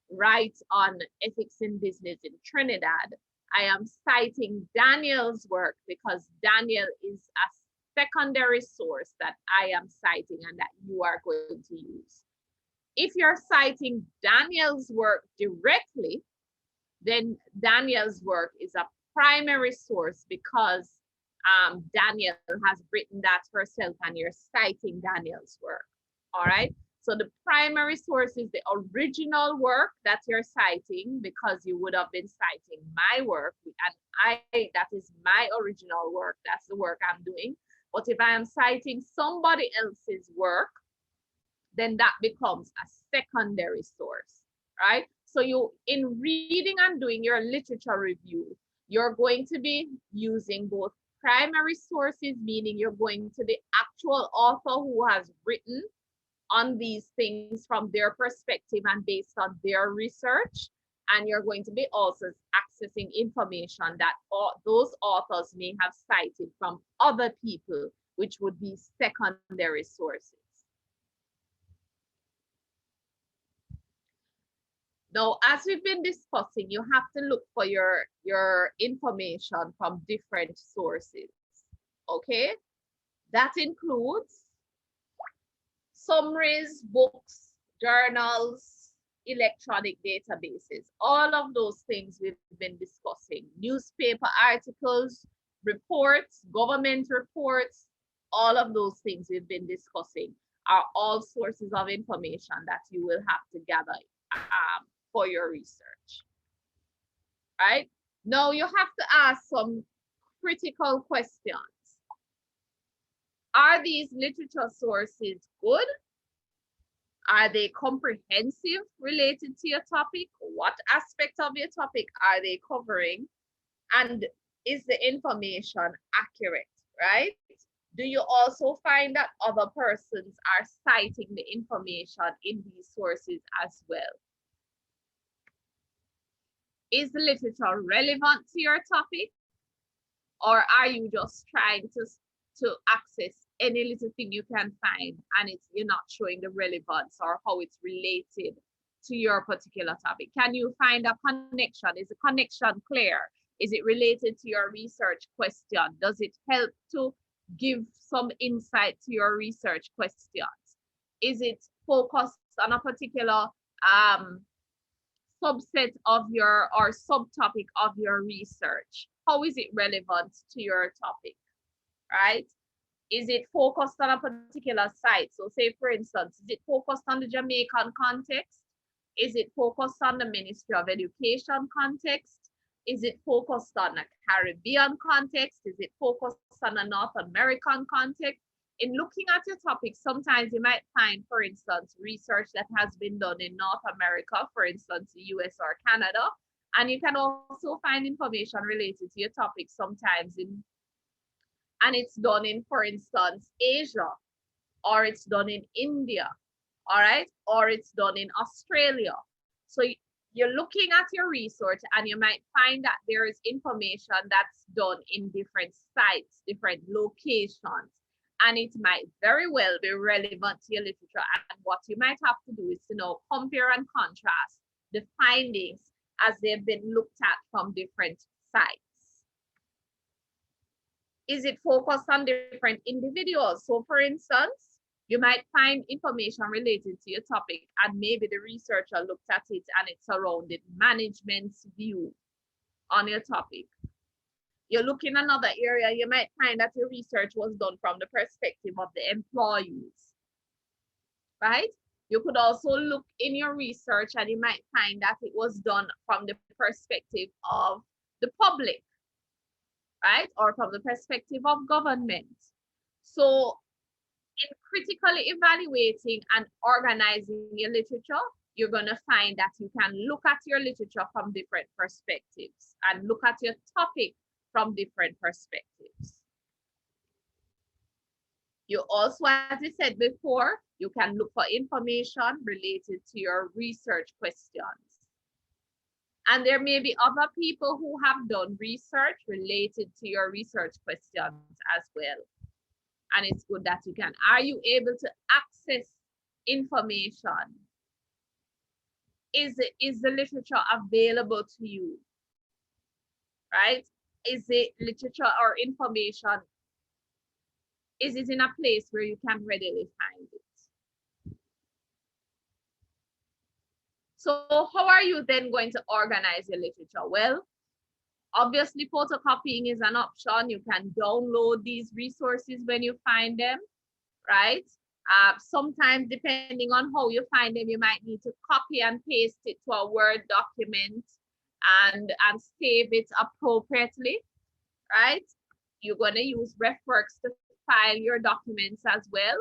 write on ethics in business in Trinidad. I am citing Daniel's work because Daniel is a secondary source that I am citing and that you are going to use. If you're citing Daniel's work directly, then Daniel's work is a primary source because Daniel has written that herself and you're citing Daniel's work. All right. So the primary source is the original work that you're citing, because you would have been citing my work, and that is my original work. That's the work I'm doing. But if I am citing somebody else's work, then that becomes a secondary source, right? So in reading and doing your literature review, you're going to be using both primary sources, meaning you're going to the actual author who has written on these things from their perspective and based on their research. And you're going to be also accessing information that those authors may have cited from other people, which would be secondary sources. Now, as we've been discussing, you have to look for your information from different sources, okay? That includes summaries, books, journals, electronic databases, all of those things we've been discussing, newspaper articles, reports, government reports, all of those things we've been discussing are all sources of information that you will have to gather for your research, right? Now you have to ask some critical questions. Are these literature sources good? Are they comprehensive related to your topic? What aspect of your topic are they covering? And is the information accurate, right? Do you also find that other persons are citing the information in these sources as well? Is the literature relevant to your topic? Or are you just trying to access any little thing you can find and you're not showing the relevance or how it's related to your particular topic? Can you find a connection? Is the connection clear? Is it related to your research question? Does it help to give some insight to your research questions? Is it focused on a particular subset of your or subtopic of your research? How is it relevant to your topic, right? Is it focused on a particular site? So say, for instance, is it focused on the Jamaican context? Is it focused on the Ministry of Education context? Is it focused on a Caribbean context? Is it focused on a North American context? In looking at your topic, sometimes you might find, for instance, research that has been done in North America, for instance, the US or Canada. And you can also find information related to your topic sometimes and it's done in, for instance, Asia, or it's done in India, all right? Or it's done in Australia. So you're looking at your research and you might find that there is information that's done in different sites, different locations, and it might very well be relevant to your literature. And what you might have to do is to now compare and contrast the findings as they've been looked at from different sites. Is it focused on different individuals? So for instance, you might find information related to your topic and maybe the researcher looked at it and it's around the management's view on your topic. You look in another area, you might find that your research was done from the perspective of the employees, right? You could also look in your research and you might find that it was done from the perspective of the public, right? Or from the perspective of government. So in critically evaluating and organizing your literature, you're going to find that you can look at your literature from different perspectives and look at your topic from different perspectives. You also, as I said before, you can look for information related to your research questions. And there may be other people who have done research related to your research questions as well. And it's good that you can. Are you able to access information? Is the literature available to you? Right? Is it literature or information? Is it in a place where you can readily find it? So how are you then going to organize your literature? Well, obviously photocopying is an option. You can download these resources when you find them, right? Sometimes, depending on how you find them, you might need to copy and paste it to a Word document and save it appropriately, right? You're going to use RefWorks to file your documents as well.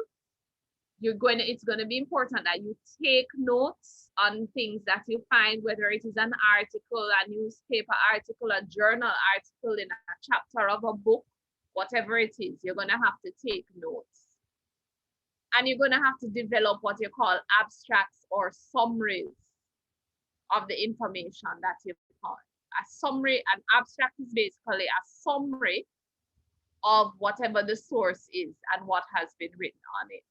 It's going to be important that you take notes on things that you find, whether it is an article, a newspaper article, a journal article, in a chapter of a book, whatever it is, you're going to have to take notes. And you're going to have to develop what you call abstracts or summaries of the information that you found. A summary, an abstract is basically a summary of whatever the source is and what has been written on it.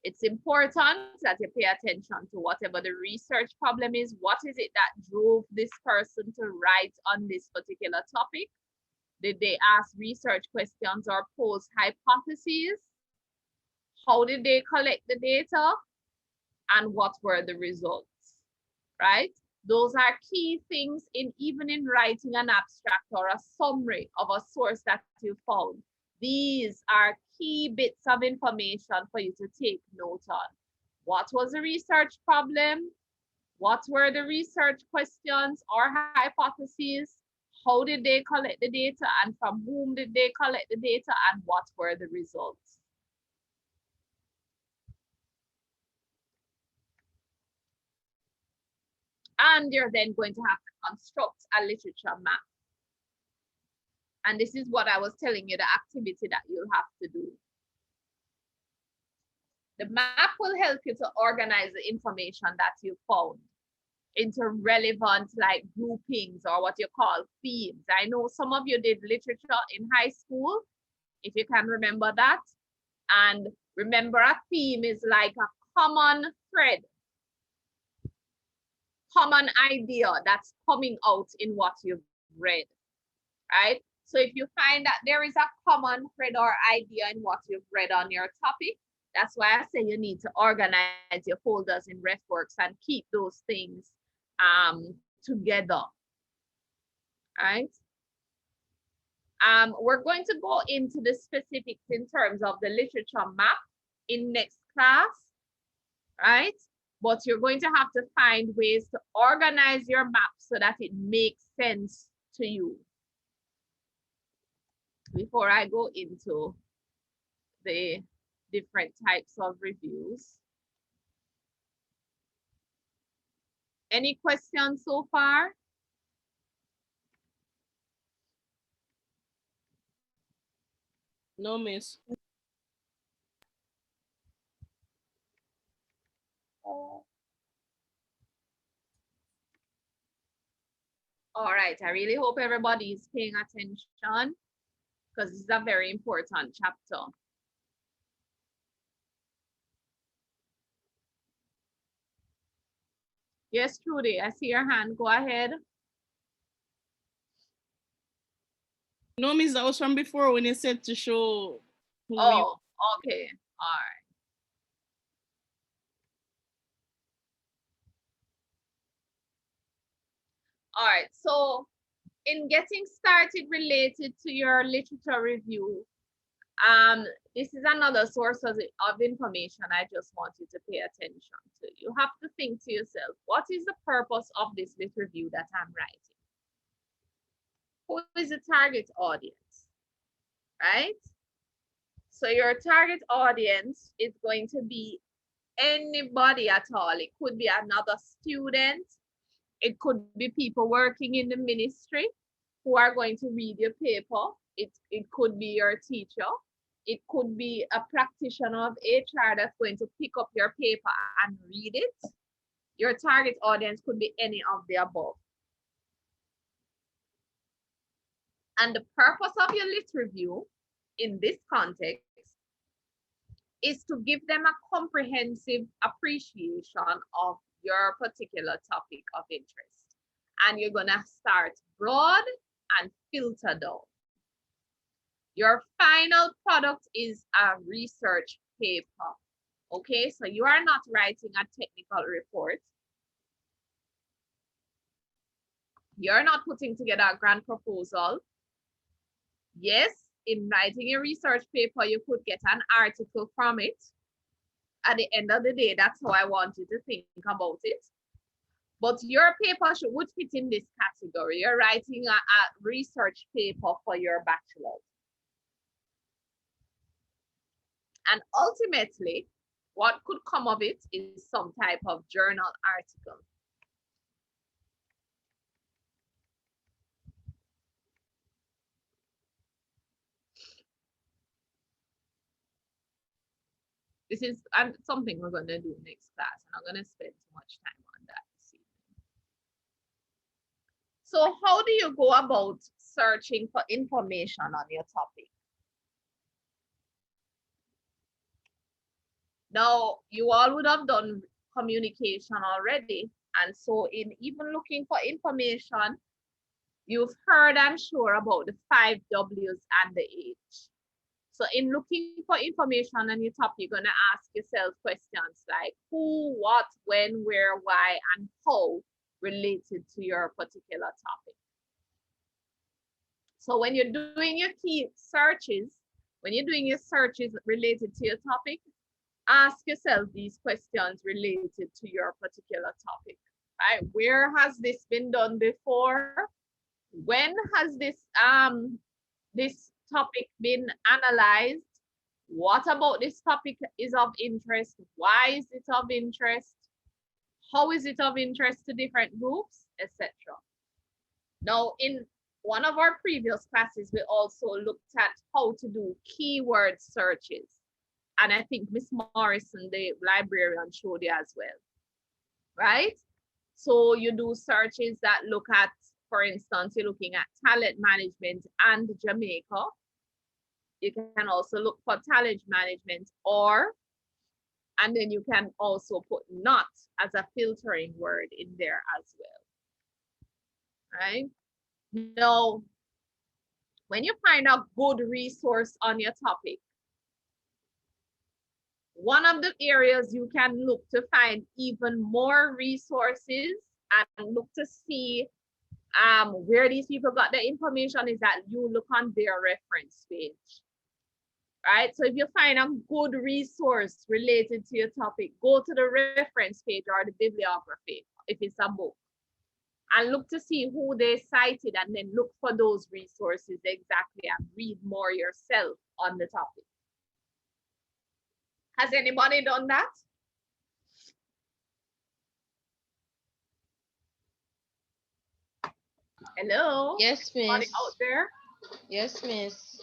It's important that you pay attention to whatever the research problem is. What is it that drove this person to write on this particular topic? Did they ask research questions or pose hypotheses? How did they collect the data? And what were the results, right? Those are key things even in writing an abstract or a summary of a source that you found. These are key bits of information for you to take note on. What was the research problem? What were the research questions or hypotheses? How did they collect the data, and from whom did they collect the data, and what were the results? And you're then going to have to construct a literature map. And this is what I was telling you, the activity that you'll have to do. The map will help you to organize the information that you found into relevant like groupings or what you call themes. I know some of you did literature in high school, if you can remember that. And remember, a theme is like a common thread, common idea that's coming out in what you've read, right? So if you find that there is a common thread or idea in what you've read on your topic, that's why I say you need to organize your folders in RefWorks and keep those things together, right? We're going to go into the specifics in terms of the literature map in next class, right? But you're going to have to find ways to organize your map so that it makes sense to you. Before I go into the different types of reviews. Any questions so far? No, miss. All right, I really hope everybody is paying attention because this is a very important chapter. Yes, Trudy, I see your hand. Go ahead. No, miss, that was from before when you said to show. Oh, okay. All right. All right, so in getting started related to your literature review, this is another source of information I just want you to pay attention to. You have to think to yourself, what is the purpose of this lit review that I'm writing? Who is the target audience, right? So your target audience is going to be anybody at all. It could be another student. It could be people working in the ministry who are going to read your paper. It could be your teacher. It could be a practitioner of HR that's going to pick up your paper and read it. Your target audience could be any of the above. And the purpose of your lit review in this context is to give them a comprehensive appreciation of your particular topic of interest. And you're gonna start broad and filter down. Your final product is a research paper. Okay, so you are not writing a technical report. You're not putting together a grant proposal. Yes, in writing your research paper, you could get an article from it. At the end of the day, that's how I want you to think about it. But your paper would fit in this category. You're writing a research paper for your bachelor's. And ultimately, what could come of it is some type of journal article. This is something we're going to do next class, and I'm going to spend too much time on that this evening. So how do you go about searching for information on your topic? Now, you all would have done communication already. And so in even looking for information, you've heard, I'm sure, about the 5 W's and the H. So in looking for information on your topic, you're going to ask yourself questions like who, what, when, where, why, and how related to your particular topic. So when you're doing your key searches, when you're doing your searches related to your topic, ask yourself these questions related to your particular topic. Right? Where has this been done before? When has this topic been analyzed? What about this topic is of interest? Why is it of interest? How is it of interest to different groups, etc.? Now, in one of our previous classes, we also looked at how to do keyword searches. And I think Miss Morrison, the librarian, showed you as well, right? So you do searches that look at, for instance, you're looking at talent management and Jamaica. You can also look for talent management and then you can also put not as a filtering word in there as well, right? Now, when you find a good resource on your topic, one of the areas you can look to find even more resources and look to see where these people got their information is that you look on their reference page, right? So if you find a good resource related to your topic, go to the reference page or the bibliography if it's a book and look to see who they cited and then look for those resources exactly and read more yourself on the topic. Has anybody done that? Hello? Yes, miss. Anybody out there? Yes, miss.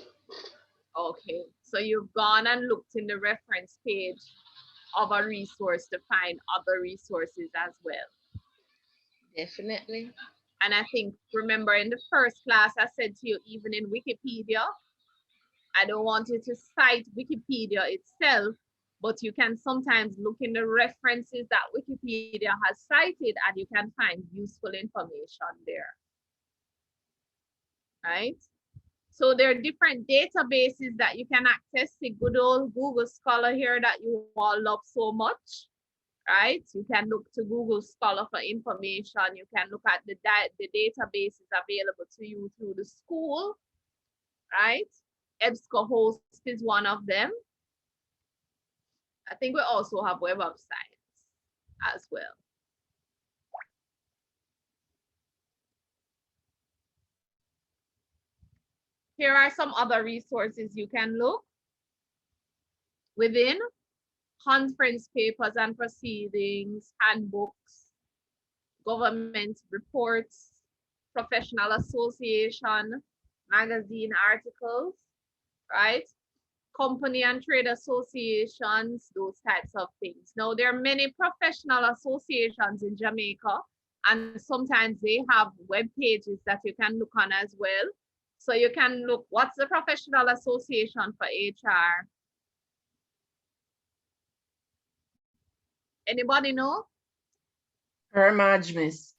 Okay, so you've gone and looked in the reference page of a resource to find other resources as well. Definitely. And I think, remember in the first class, I said to you, even in Wikipedia, I don't want you to cite Wikipedia itself, but you can sometimes look in the references that Wikipedia has cited and you can find useful information there, right? So there are different databases that you can access. The good old Google Scholar here that you all love so much, right? You can look to Google Scholar for information. You can look at the databases available to you through the school, right? EBSCOhost is one of them. I think we also have Web of Science as well. Here are some other resources you can look within: conference papers and proceedings, handbooks, government reports, professional association, magazine articles, right? Company and trade associations, those types of things. Now, there are many professional associations in Jamaica, and sometimes they have web pages that you can look on as well. So you can look, what's the professional association for HR? Anybody know? HERMAJ, miss.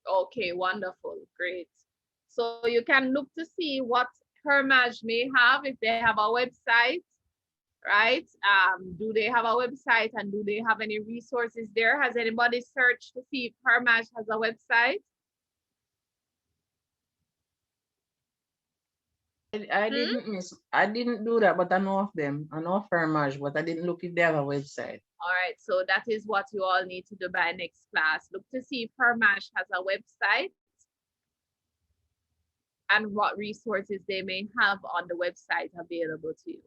Okay, wonderful, great. So you can look to see what HERMAJ may have, if they have a website, right? Do they have a website and do they have any resources there? Has anybody searched to see if HERMAJ has a website? I didn't miss. I didn't do that, but I know of them. I know of Fermage, but I didn't look if they have a website. All right, so that is what you all need to do by next class. Look to see if Fermage has a website and what resources they may have on the website available to you.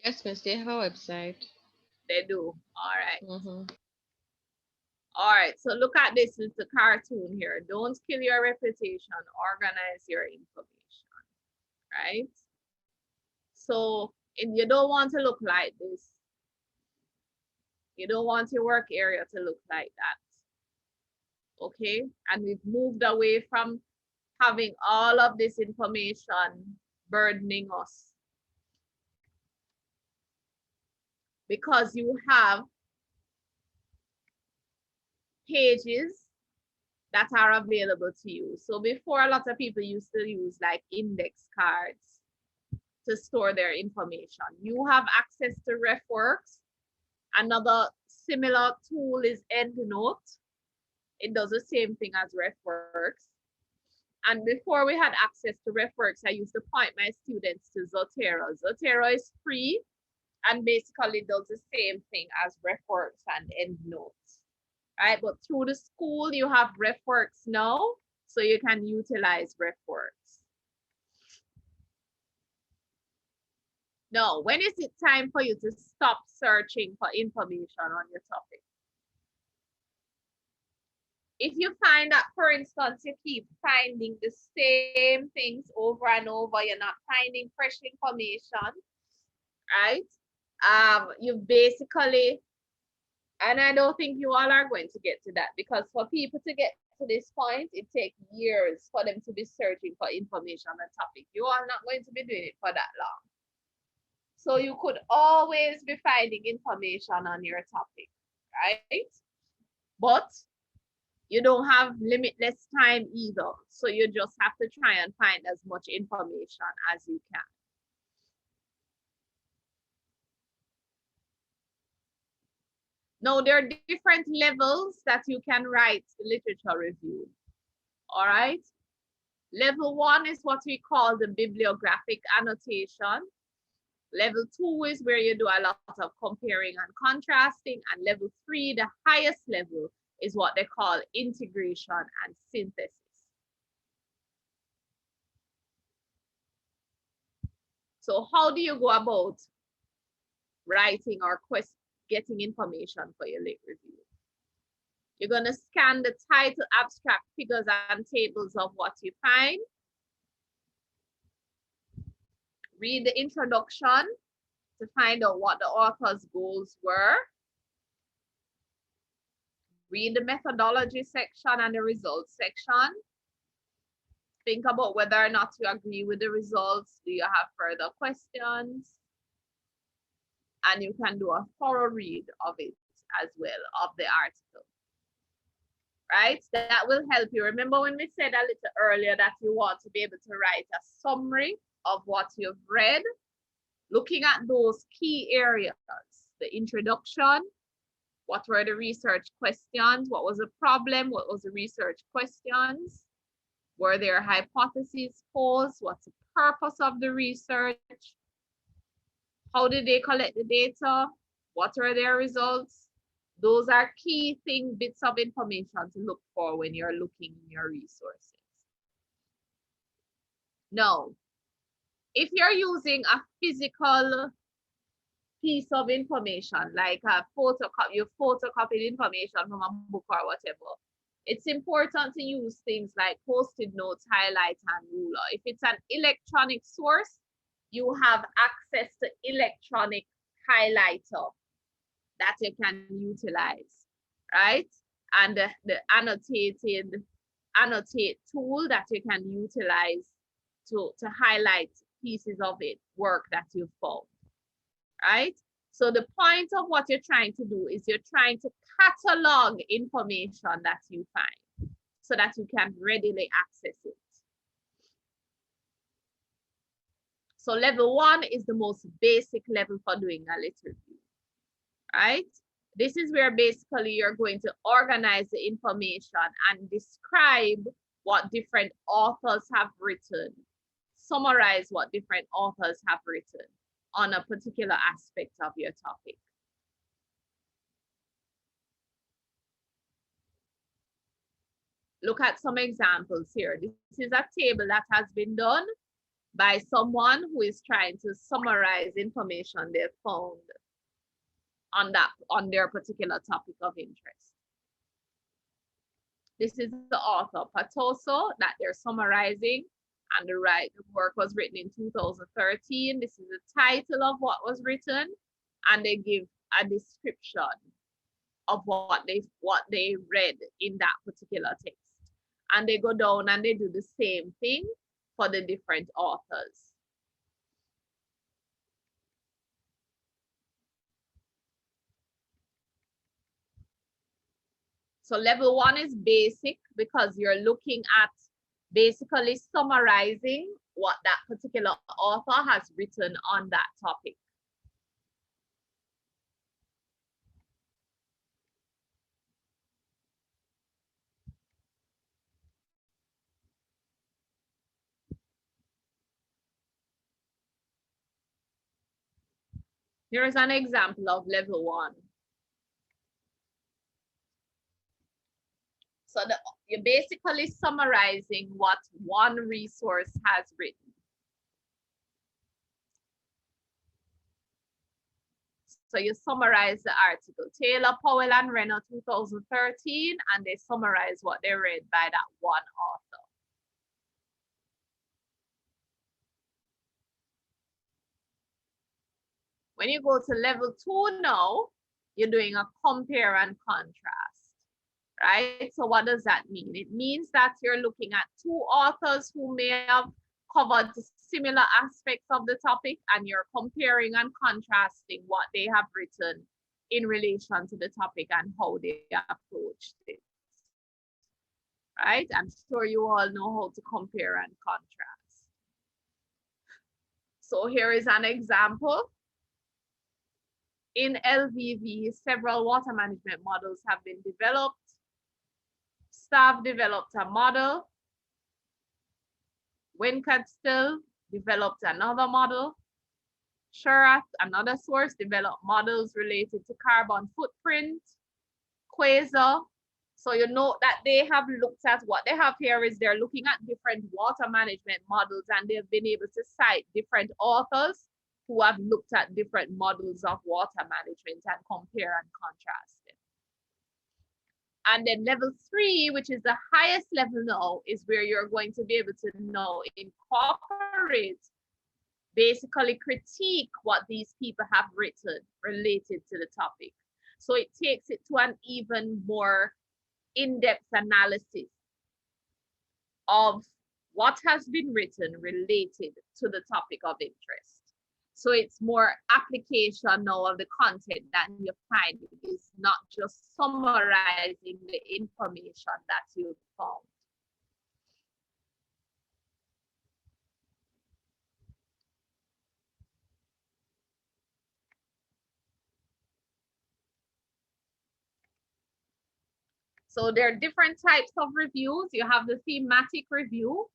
Yes, miss, they have a website. They do. All right. Mm-hmm. All right, so look at this little cartoon here. Don't kill your reputation, organize your information, right? So if you don't want to look like this, you don't want your work area to look like that, okay? And we've moved away from having all of this information burdening us, because you have pages that are available to you. So before, a lot of people used to use like index cards to store their information. You have access to RefWorks. Another similar tool is EndNote. It does the same thing as RefWorks. And before we had access to RefWorks, I used to point my students to Zotero. Zotero is free and basically does the same thing as RefWorks and EndNote. Right, but through the school, you have RefWorks now, so you can utilize RefWorks. Now, when is it time for you to stop searching for information on your topic? If you find that, for instance, you keep finding the same things over and over, you're not finding fresh information, right? You basically, and I don't think you all are going to get to that, because for people to get to this point, it takes years for them to be searching for information on a topic. You are not going to be doing it for that long. So you could always be finding information on your topic, right? But you don't have limitless time either. So you just have to try and find as much information as you can. Now, there are different levels that you can write literature review, all right? Level 1 is what we call the bibliographic annotation. Level 2 is where you do a lot of comparing and contrasting. And level 3, the highest level, is what they call integration and synthesis. So how do you go about writing or getting information for your lit review? You're going to scan the title, abstract, figures, and tables of what you find. Read the introduction to find out what the author's goals were. Read the methodology section and the results section. Think about whether or not you agree with the results. Do you have further questions? And you can do a thorough read of it as well, of the article. Right? That will help you. Remember when we said a little earlier that you want to be able to write a summary of what you've read? Looking at those key areas, the introduction, what were the research questions? What was the problem? What was the research questions? Were there hypotheses posed? What's the purpose of the research? How did they collect the data? What are their results? Those are key bits of information to look for when you're looking in your resources. Now, if you're using a physical piece of information, like a photocopy, you photocopied information from a book or whatever, it's important to use things like Post-it notes, highlighter, and ruler. If it's an electronic source, you have access to electronic highlighter that you can utilize, right? And the annotate tool that you can utilize to highlight pieces of work that you found, right? So the point of what you're trying to do is you're trying to catalog information that you find so that you can readily access it. So level 1 is the most basic level for doing a lit review, right? This is where basically you're going to organize the information and describe what different authors have written. Summarize what different authors have written on a particular aspect of your topic. Look at some examples here. This is a table that has been done by someone who is trying to summarize information they've found on their particular topic of interest. This is the author, Patoso, that they're summarizing, and the work was written in 2013. This is the title of what was written, and they give a description of what they read in that particular text. And they go down and they do the same thing for the different authors. So level 1 is basic because you're looking at basically summarizing what that particular author has written on that topic. Here is an example of level 1. So you're basically summarizing what one resource has written. So you summarize the article, Taylor, Powell, and Renner 2013, and they summarize what they read by that one author. When you go to level 2 now, you're doing a compare and contrast, right? So what does that mean? It means that you're looking at 2 authors who may have covered similar aspects of the topic, and you're comparing and contrasting what they have written in relation to the topic and how they approached it, right? I'm sure you all know how to compare and contrast. So here is an example. In LVV, several water management models have been developed. Staff developed a model. Wincastle developed another model. Sherath, another source, developed models related to carbon footprint. Quasar. So you know that they have looked at what they have here is they're looking at different water management models, and they've been able to cite different authors who have looked at different models of water management and compare and contrast them. And then level 3, which is the highest level now, is where you're going to be able to now incorporate, basically critique what these people have written related to the topic. So it takes it to an even more in-depth analysis of what has been written related to the topic of interest. So it's more application now of the content that you find. It is not just summarizing the information that you found. So there are different types of reviews. You have the thematic review,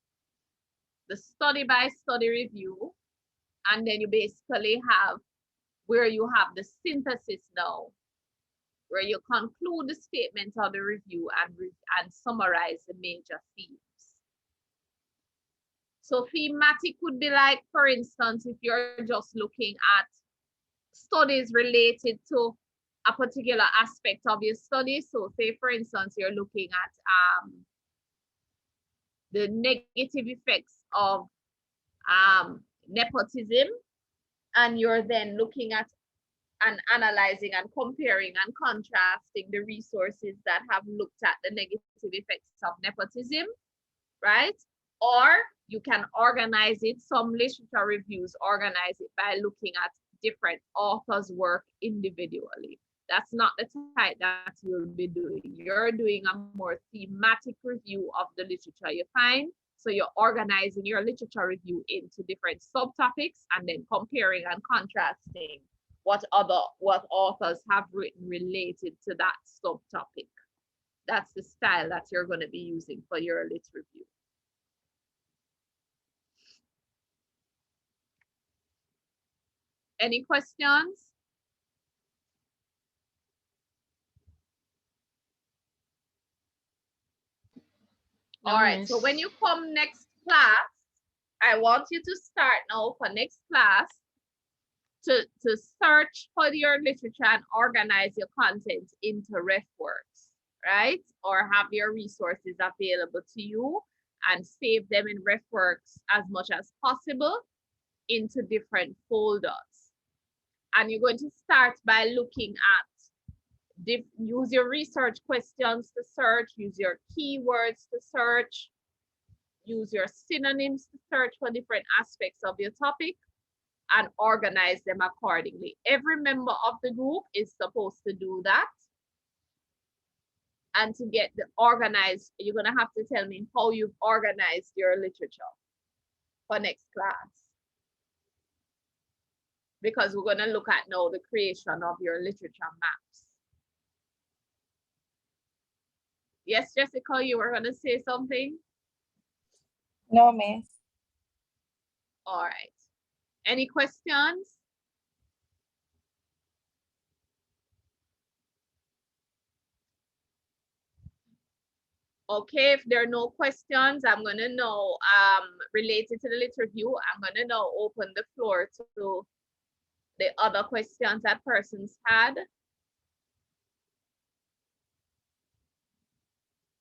the study by study review, and then you basically have where you have the synthesis now, where you conclude the statement of the review and summarize the major themes. So thematic would be like, for instance, if you're just looking at studies related to a particular aspect of your study. So say, for instance, you're looking at the negative effects of nepotism, and you're then looking at and analyzing and comparing and contrasting the resources that have looked at the negative effects of nepotism, right? Or you can organize it, some literature reviews organize it by looking at different authors' work individually. That's not the type that you'll be doing. You're doing a more thematic review of the literature you find. So you're organizing your literature review into different subtopics and then comparing and contrasting what authors have written related to that subtopic. That's the style that you're going to be using for your lit review. Any questions? All right, so when you come next class, I want you to start now for next class to search for your literature and organize your content into RefWorks, right? Or have your resources available to you and save them in RefWorks as much as possible into different folders. And you're going to start by looking at, use your research questions to search, use your keywords to search, use your synonyms to search for different aspects of your topic, and organize them accordingly. Every member of the group is supposed to do that. And to get the organized, you're gonna have to tell me how you've organized your literature for next class. Because we're gonna look at now the creation of your literature maps. Yes, Jessica, you were gonna say something? No, miss. All right. Any questions? Okay, if there are no questions, I'm gonna now, related to the lit review, I'm gonna now open the floor to the other questions that persons had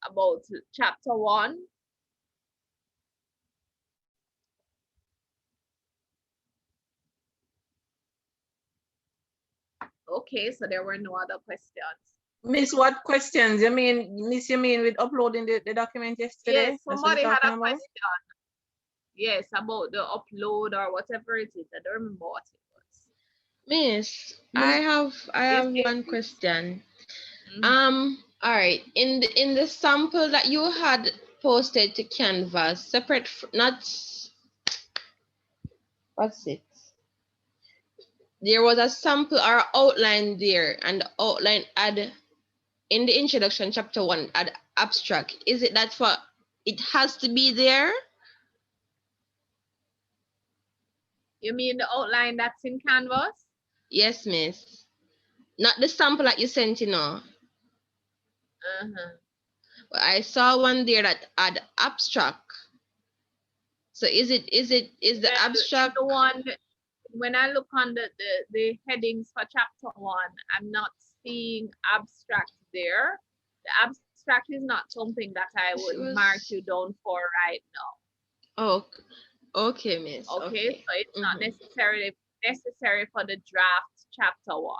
about chapter 1. Okay, so there were no other questions. Miss, what questions? You mean with uploading the document yesterday? Yes, somebody had a question. Yes, about the upload or whatever it is. I don't remember what it was. Miss, I have one question. All right, in the sample that you had posted to Canvas, separate, not, what's it? There was a sample or outline there, and the outline had, in the introduction, chapter 1, had abstract. Is it that for, it has to be there? You mean the outline that's in Canvas? Yes, miss. Not the sample that you sent, you know. I saw one there that had abstract. So is the abstract the one? When I look on the headings for chapter 1, I'm not seeing abstract there. The abstract is not something that I would mark you down for right now. Oh, okay, miss. Okay, so it's not necessary for the draft chapter 1.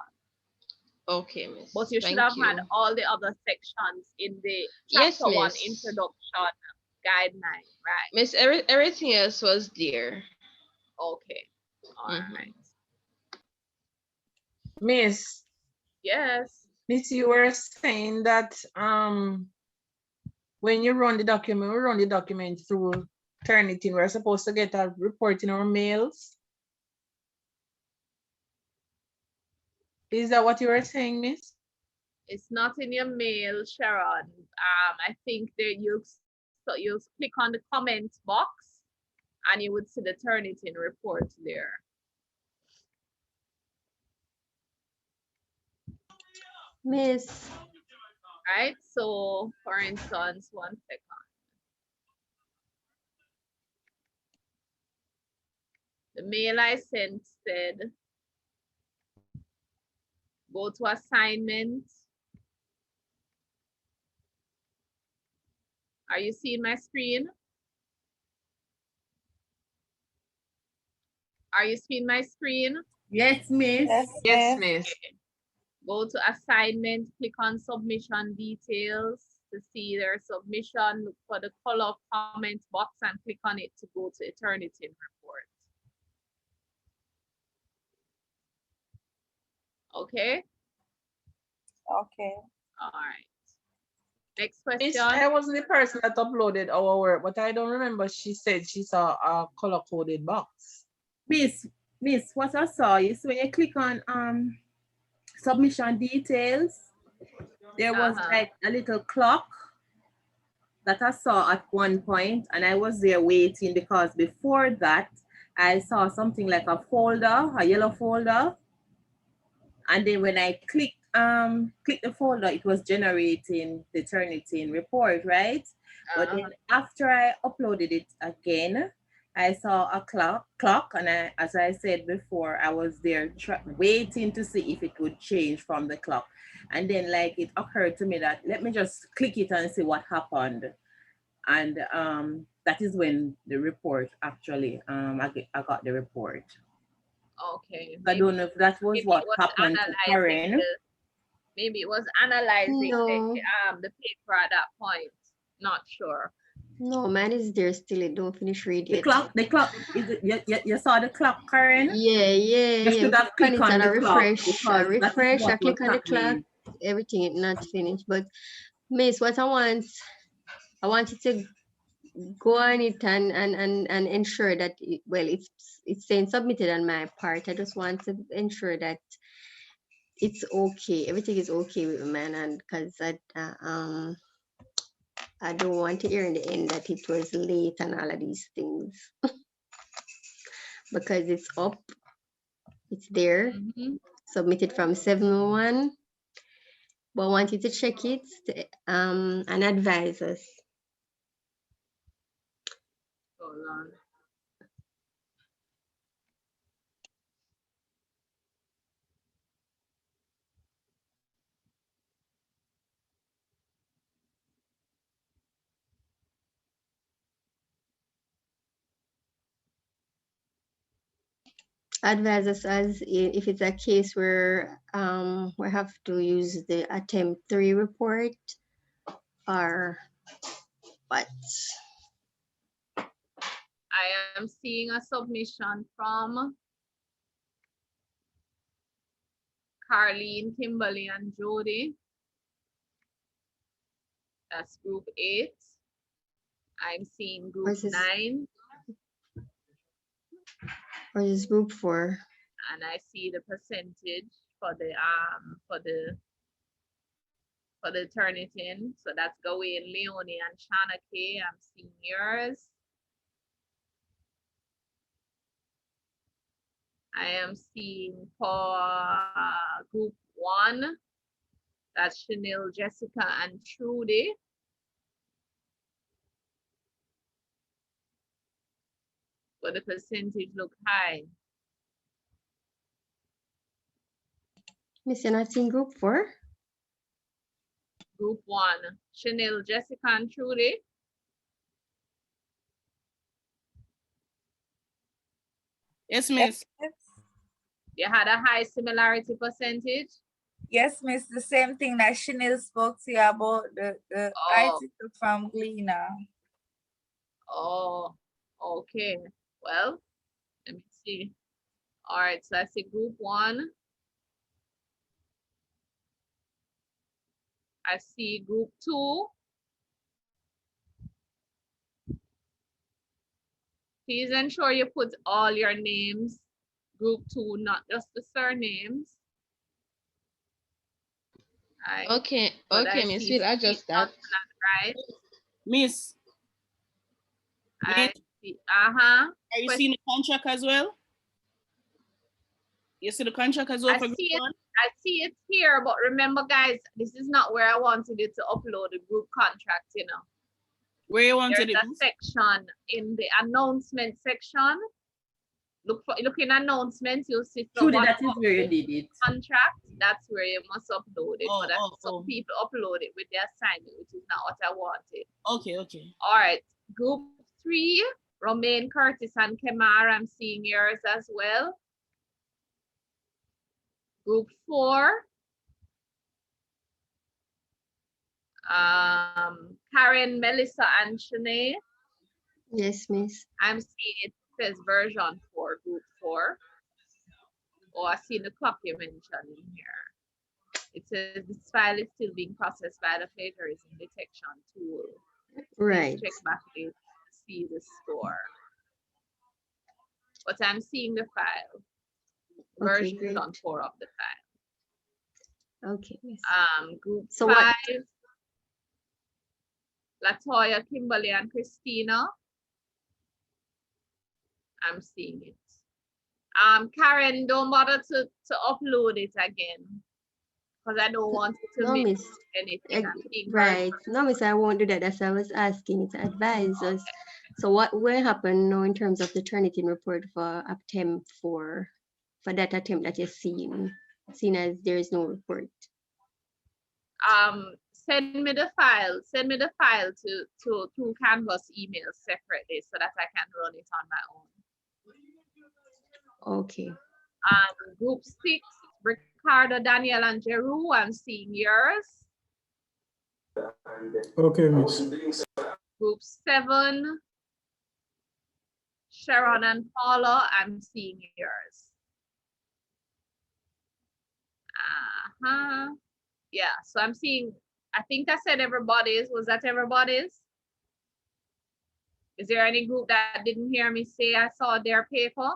Okay, miss. But you should have had all the other sections in the chapter 1 introduction guideline, right? Miss, everything else was there. Okay. All right. Miss. Yes. Miss, you were saying that when you run the document, we run the document through Turnitin, we're supposed to get a report in our mails. Is that what you were saying, Miss? It's not in your mail, Sharon. I think that you click on the comment box and you would see the Turnitin report there. Miss. Right, so for instance, 1 second. The mail I sent said, go to assignment. Are you seeing my screen? Are you seeing my screen? Yes, miss. Yes, miss. Okay. Go to assignment, click on submission details to see their submission, look for the color of comment box and click on it to go to Turnitin report. Okay? Okay. All right. Next question. Miss, I wasn't the person that uploaded our work, but I don't remember she said she saw a color-coded box. Miss, what I saw is when you click on submission details, there was Uh-huh. like a little clock that I saw at one point, and I was there waiting because before that, I saw something like a folder, a yellow folder. And then when I clicked the folder, it was generating the Turnitin report, right? But then after I uploaded it again, I saw a clock, and as I said before, I was there waiting to see if it would change from the clock. And then like it occurred to me that let me just click it and see what happened. And that is when the report actually, I got the report. Okay. I don't know if that was what happened to Karen. Maybe it was analyzing No. the paper at that point. Not sure. No, mine is there still. It don't finish reading. The clock, is it, you saw the clock, Karen? Yeah. You should have clicked on the clock. I refresh, I click on the clock, everything is not finished. But Miss, what I want you to go on it and ensure that it's saying submitted on my part. I just want to ensure that it's okay, everything is okay with man, and because I don't want to hear in the end that it was late and all of these things. Because it's up, it's there, submitted from 701. But I want you to check it and advise us. Hold on. Advise us as if it's a case where we have to use the attempt 3 report or what. I am seeing a submission from Carlene, Kimberly, and Jody. That's group 8. I'm seeing group 9. Or is group 4? And I see the percentage for the Turnitin. So that's Gawain, Leonie, and Shanake. I'm seeing yours. I am seeing for group 1, that's Chanel, Jessica, and Trudy. But the percentage look high. Miss, you're not seeing group 4? Group 1, Chanel, Jessica, and Trudy. Yes, Miss. You had a high similarity percentage? Yes, Miss, the same thing that Chanel spoke to you about, the article from Gleaner. Oh, okay. Well, let me see. All right, so I see group 1. I see group 2. Please ensure you put all your names, group 2, not just the surnames. Okay, okay, Miss, we'll adjust that. Right? Miss. I see, Are you seeing the contract as well? You see the contract as well for group 1? I see it here, but remember, guys, this is not where I wanted you to upload the group contract, you know. Where you wanted There's a section in the announcement section. Look in announcements, you'll see Trudy, that is where you did it. Contract, that's where you must upload it. But some people upload it with their assignment, which is not what I wanted. Okay, okay. All right, group 3, Romaine, Curtis, and Kemar, I'm seeing yours as well. Group 4, Karen, Melissa, and Shanae. Yes, Miss. I'm seeing it says version 4, group 4. Oh, I see the clock you mentioned in here. It says this file is still being processed by the plagiarism detection tool. Right. Please check back to see the score. But I'm seeing the file. Version 4 of the file. Okay, miss. Group So 5, what? Latoya, Kimberly, and Christina. I'm seeing it. Karen, don't bother to upload it again, because I don't want you to No, miss miss. anything. I'm seeing Right. No, miss, I won't do that. That's why I was asking you to advise us. So what will happen now in terms of the Turnitin report for attempt for that attempt that you're seeing as there is no report? Send me the file. Send me the file to through Canvas email separately so that I can run it on my own. Okay. Group 6, Ricardo, Daniel, and Jeru. I'm seeing yours. Okay, miss. Group 7, Sharon and Paula. I'm seeing yours. Yeah, so I'm seeing, I think I said everybody's. Was that everybody's? Is there any group that didn't hear me say I saw their paper?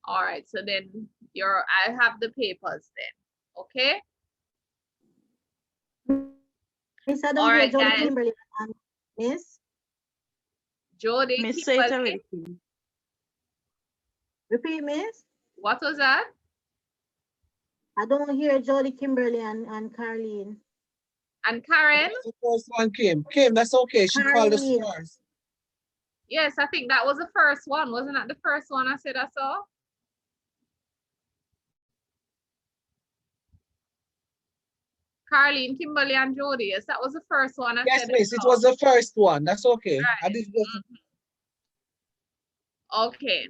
All right, so then I have the papers then, okay? Miss, I All don't hear right, Jody guys. Kimberly. Miss? Jody, Miss, say it Kimberly. already. Repeat, miss. What was that? I don't hear Jody Kimberly and Carlene. And Karen? The first one came. That's okay. She called us Carlene. first. Yes, I think that was the first one. Wasn't that the first one I said I saw? Carlene, Kimberly, and Jody. Yes, that was the first one I Yes, said. miss. It was the first one. That's okay. Right. I did just... Okay.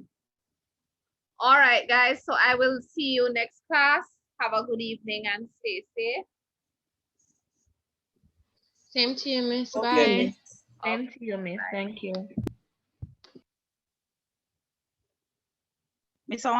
All right, guys. So I will see you next class. Have a good evening and stay safe. Same to you, miss. Okay, Bye. Same to you, miss. Thank you. Miss,